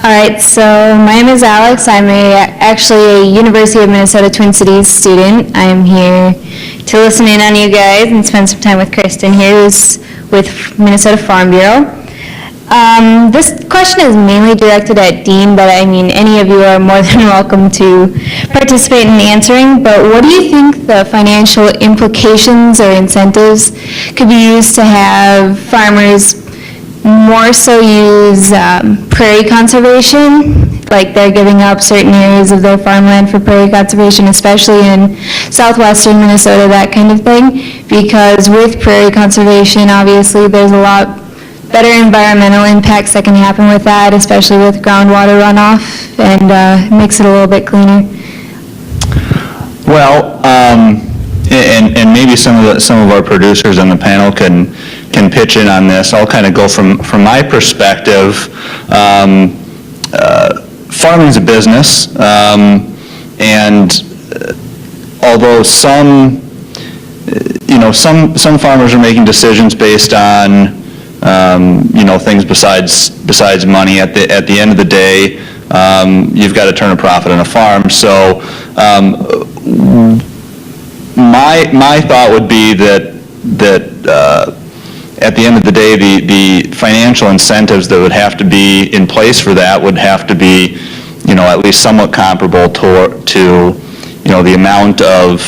S8: All right, so my name is Alex. I'm actually a University of Minnesota Twin Cities student. I'm here to listen in on you guys and spend some time with Kristen here, who's with Minnesota Farm Bureau. This question is mainly directed at Dean, but I mean, any of you are more than welcome to participate in answering. But what do you think the financial implications or incentives could be used to have farmers more so use prairie conservation, like they're giving up certain areas of their farmland for prairie conservation, especially in southwestern Minnesota, that kind of thing? Because with prairie conservation, obviously, there's a lot better environmental impacts that can happen with that, especially with groundwater runoff, and it makes it a little bit cleaner.
S4: Well, and maybe some of our producers on the panel can pitch in on this. I'll kind of go from my perspective. Farming is a business, and although some farmers are making decisions based on things besides money. At the end of the day, you've got to turn a profit on a farm. So my thought would be that at the end of the day, the financial incentives that would have to be in place for that would have to be, at least somewhat comparable to the amount of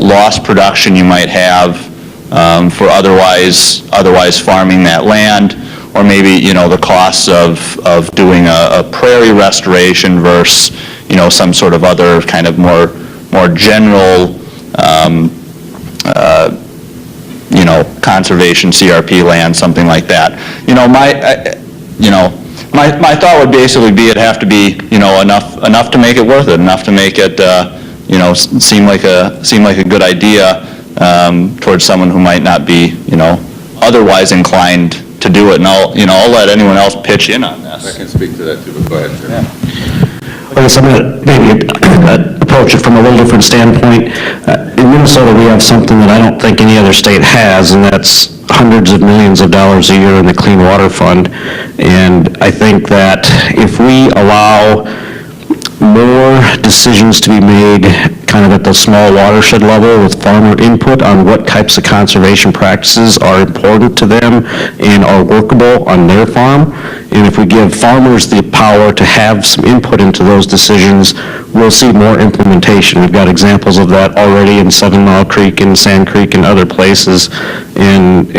S4: lost production you might have for otherwise farming that land, or maybe the costs of doing a prairie restoration versus some sort of other kind of more general conservation CRP land, something like that. My thought would basically be it'd have to be enough to make it worth it, enough to make it seem like a good idea towards someone who might not be otherwise inclined to do it. And I'll let anyone else pitch in on this.
S6: I can speak to that too, but go ahead, sir.
S4: Yeah.
S5: I guess I'm going to maybe approach it from a little different standpoint. In Minnesota, we have something that I don't think any other state has, and that's hundreds of millions of dollars a year in the Clean Water Fund. And I think that if we allow more decisions to be made kind of at the small watershed level with farmer input on what types of conservation practices are important to them and are workable on their farm. And if we give farmers the power to have some input into those decisions, we'll see more implementation. We've got examples of that already in 7 Mile Creek and Sand Creek and other places. And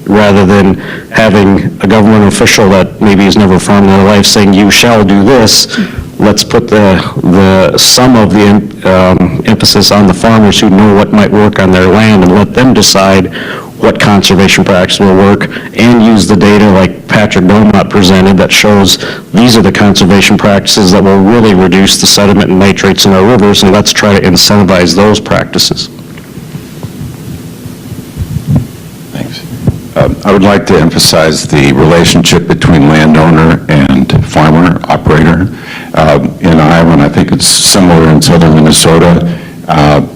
S5: rather than having a government official that maybe has never farmed in their life saying, you shall do this, let's put some of the emphasis on the farmers who know what might work on their land and let them decide what conservation practice will work, and use the data like Patrick Beaumont presented that shows these are the conservation practices that will really reduce the sediment and nitrates in our rivers, and let's try to incentivize those practices.
S6: Thanks. I would like to emphasize the relationship between landowner and farmer, operator. In Iowa, and I think it's similar in southern Minnesota,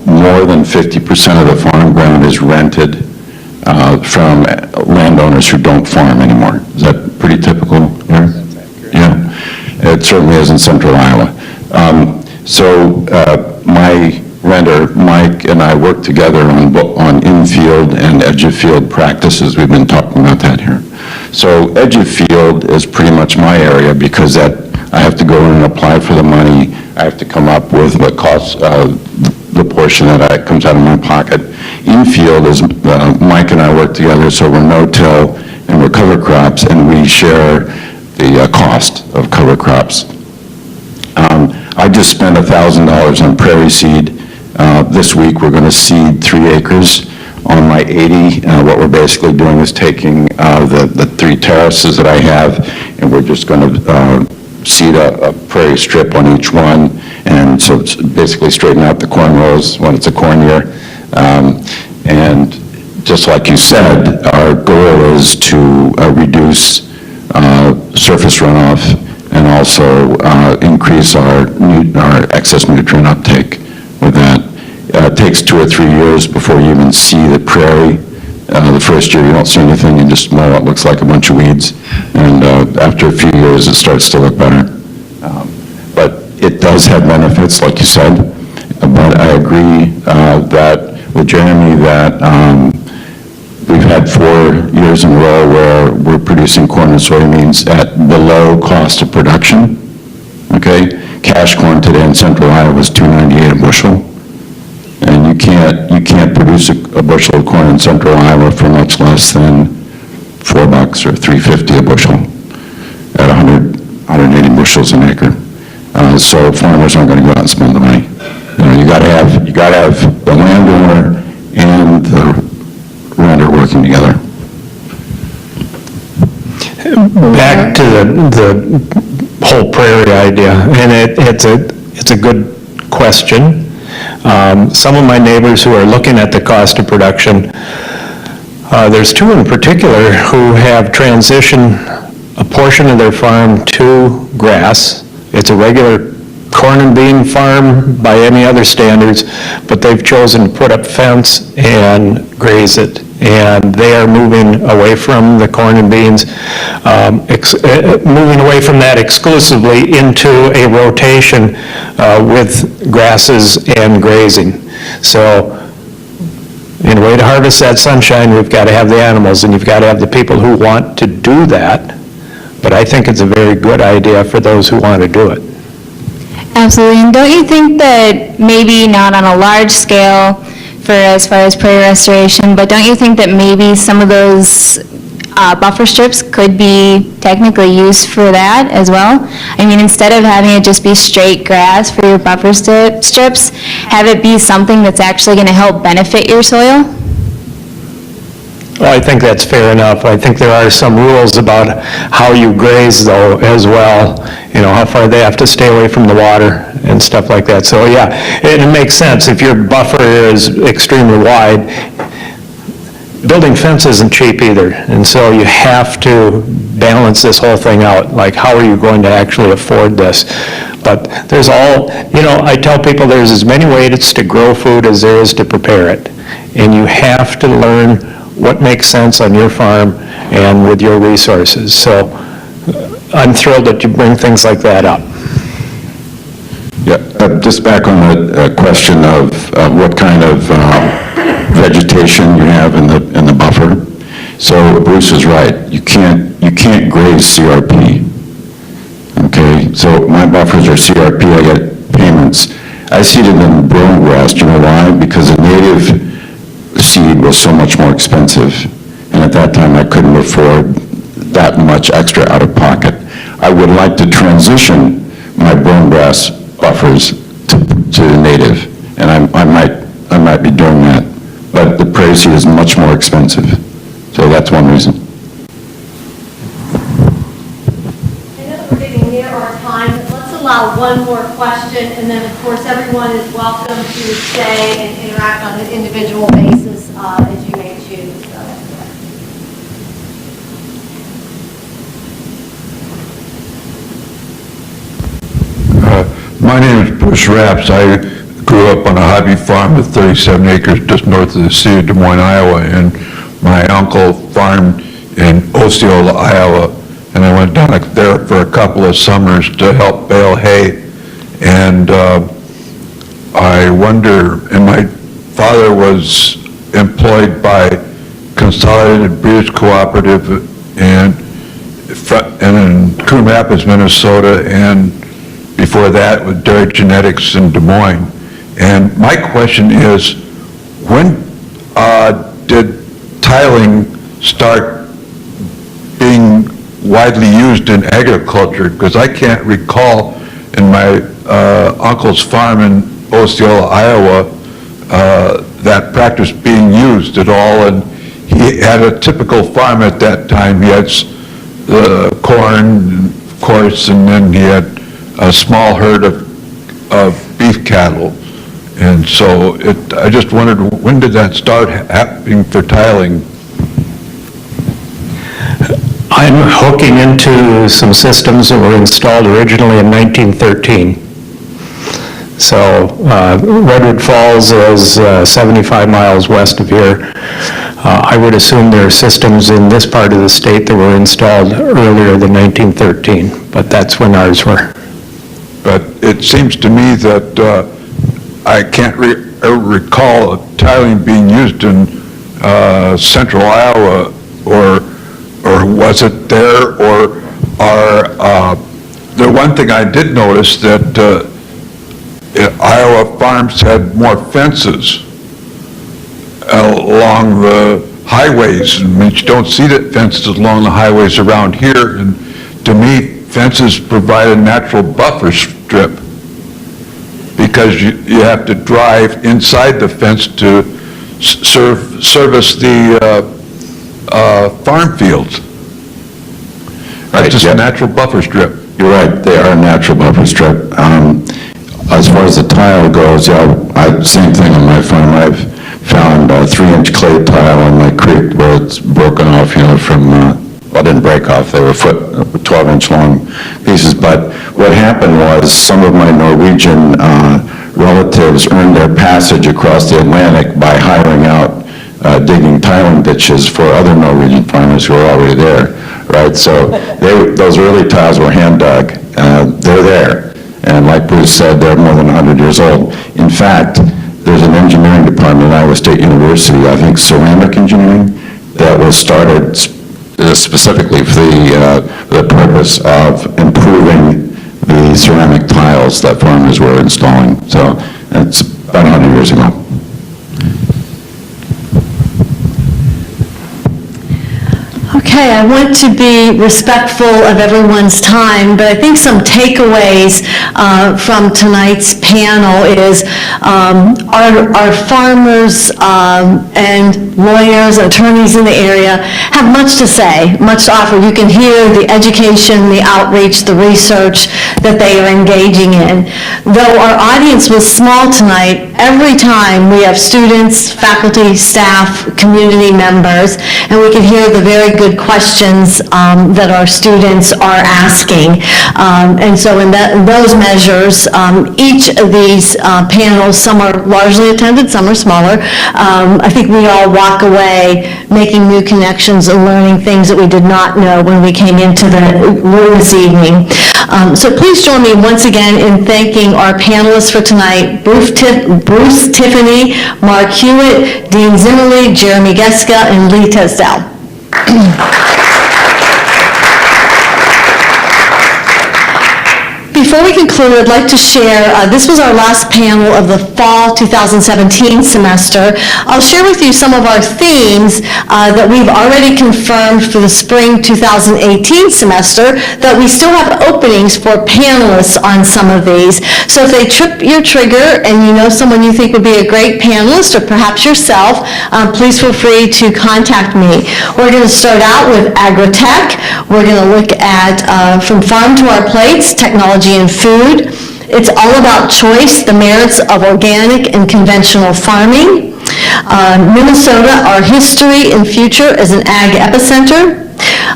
S6: more than 50% of the farm ground is rented from landowners who don't farm anymore. Is that pretty typical here? Yeah, it certainly is in central Iowa. My renter, Mike, and I work together on in-field and edge-of-field practices. We've been talking about that here. So edge-of-field is pretty much my area because that I have to go in and apply for the money. I have to come up with what costs the portion that comes out of my pocket. In-field is Mike and I work together, so we're no-till and we're cover crops, and we share the cost of cover crops. I just spent $1,000 on prairie seed. This week we're going to seed 3 acres on my 80. What we're basically doing is taking the 3 terraces that I have, and we're just going to seed a prairie strip on each one, and so it's basically straighten out the corn rows when it's a corn year. And just like you said, our goal is to reduce surface runoff and also increase our excess nutrient uptake with that. It takes 2 or 3 years before you even see the prairie. The first year you don't see anything, you just mow what looks like a bunch of weeds, and after a few years it starts to look better. But it does have benefits, like you said, but I agree that with Jeremy that we've had 4 years in a row where we're producing corn and soybeans at below cost of production. Okay, cash corn today in central Iowa is $2.98 a bushel, and you can't produce a bushel of corn in central Iowa for much less than $4 or $3.50 a bushel at 180 bushels an acre. So farmers aren't going to go out and spend the money. You got to have the landowner and the renter working together.
S2: Back to the whole prairie idea, and it's a good question. Some of my neighbors who are looking at the cost of production, there's 2 in particular who have transitioned a portion of their farm to grass. It's a regular corn and bean farm by any other standards, but they've chosen to put up fence and graze it. And they are moving away from the corn and beans, moving away from that exclusively into a rotation with grasses and grazing. So in a way to harvest that sunshine, we've got to have the animals, and you've got to have the people who want to do that. But I think it's a very good idea for those who want to do it.
S8: Absolutely, and don't you think that maybe not on a large scale for as far as prairie restoration, but don't you think that maybe some of those buffer strips could be technically used for that as well? I mean, instead of having it just be straight grass for your buffer strips, have it be something that's actually going to help benefit your soil?
S2: Well, I think that's fair enough. I think there are some rules about how you graze, though, as well. You know, how far they have to stay away from the water and stuff like that. So, yeah, it makes sense. If your buffer is extremely wide, building fence isn't cheap either. And so you have to balance this whole thing out. Like, how are you going to actually afford this? But there's I tell people there's as many ways to grow food as there is to prepare it. And you have to learn what makes sense on your farm and with your resources. So I'm thrilled that you bring things like that up.
S6: Yeah, just back on the question of what kind of vegetation you have in the buffer. So Bruce is right. You can't graze CRP. Okay, so my buffers are CRP. I get payments. I seeded them brome grass. Do you know why? Because the native seed was so much more expensive, and at that time I couldn't afford that much extra out of pocket. I would like to transition my brome grass buffers to native, and I might be doing that, but the prairie seed is much more expensive, so that's one reason.
S1: I know we're getting near our time, but let's allow one more question, and then of course everyone is welcome to stay and interact on an individual basis as you may choose.
S9: My name is Bruce Rapps. I grew up on a hobby farm with 37 acres just north of the city of Des Moines, Iowa, and my uncle farmed in Osceola, Iowa, and I went down there for a couple of summers to help bale hay. And I wonder, and my father was employed by Consolidated Breeders Cooperative in Coon Rapids, Minnesota, and before that with Dairy Genetics in Des Moines. And my question is, when did tiling start being widely used in agriculture? Because I can't recall in my uncle's farm in Osceola, Iowa, that practice being used at all. And he had a typical farm at that time. He had corn, of course, and then he had a small herd of beef cattle. And so I just wondered, when did that start happening for tiling?
S2: I'm hooking into some systems that were installed originally in 1913. So Redwood Falls is 75 miles west of here. I would assume there are systems in this part of the state that were installed earlier than 1913, but that's when ours were.
S9: But it seems to me that I can't recall tiling being used in central Iowa, or was it there, or the one thing I did notice that Iowa farms had more fences along the highways, and you don't see the fences along the highways around here, and to me, fences provide a natural buffer strip, because you have to drive inside the fence to service the farm fields. It's just a natural buffer strip.
S6: You're right, they are a natural buffer strip. As far as the tile goes, yeah, same thing on my farm. I've found 3-inch clay tile on my creek where it's broken off, from, well, it didn't break off, they were 12-inch long pieces. But what happened was some of my Norwegian relatives earned their passage across the Atlantic by hiring out digging tiling ditches for other Norwegian farmers who were already there, right? So those early tiles were hand dug. They're there. And like Bruce said, they're more than 100 years old. In fact, there's an engineering department at Iowa State University, I think ceramic engineering, that was started specifically for the purpose of improving the ceramic tiles that farmers were installing. So it's about 100 years ago.
S1: Okay, I want to be respectful of everyone's time, but I think some takeaways from tonight's panel is our farmers and lawyers, attorneys in the area have much to say, much to offer. You can hear the education, the outreach, the research that they are engaging in. Though our audience was small tonight, every time we have students, faculty, staff, community members, and we can hear the very good questions that our students are asking. And so in those measures, each of these panels, some are largely attended, some are smaller. I think we all walk away making new connections and learning things that we did not know when we came into the room this evening. So please join me once again in thanking our panelists for tonight, Bruce Tiffany, Mark Hewitt, Dean Zimmerly, Jeremy Geska, and Lee Tisdale. Before we conclude, I'd like to share, this was our last panel of the fall 2017 semester. I'll share with you some of our themes that we've already confirmed for the spring 2018 semester, that we still have openings for panelists on some of these. So if they trip your trigger and you know someone you think would be a great panelist, or perhaps yourself, please feel free to contact me. We're going to start out with Agrotech. We're going to look at From Farm to Our Plates, Technology and Food. It's all about choice, the merits of organic and conventional farming. Minnesota, Our History and Future as an Ag Epicenter.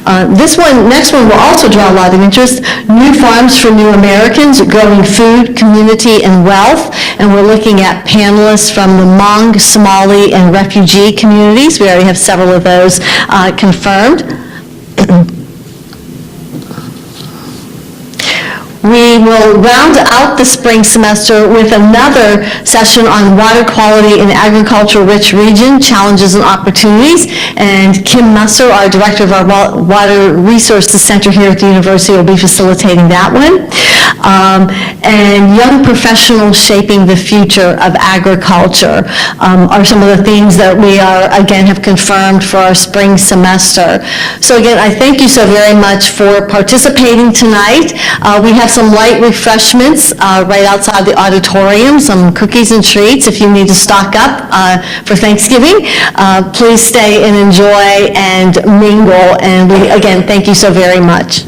S1: Next one will also draw a lot of interest. New Farms for New Americans, Growing Food, Community, and Wealth. And we're looking at panelists from the Hmong, Somali, and refugee communities. We already have several of those confirmed. We will round out the spring semester with another session on water quality in agriculture-rich region, challenges and opportunities. And Kim Musser, our director of our Water Resources Center here at the university, will be facilitating that one. And young professionals shaping the future of agriculture are some of the themes that we again have confirmed for our spring semester. So again, I thank you so very much for participating tonight. We have some light refreshments right outside the auditorium, some cookies and treats if you need to stock up for Thanksgiving. Please stay and enjoy and mingle, and we again thank you so very much.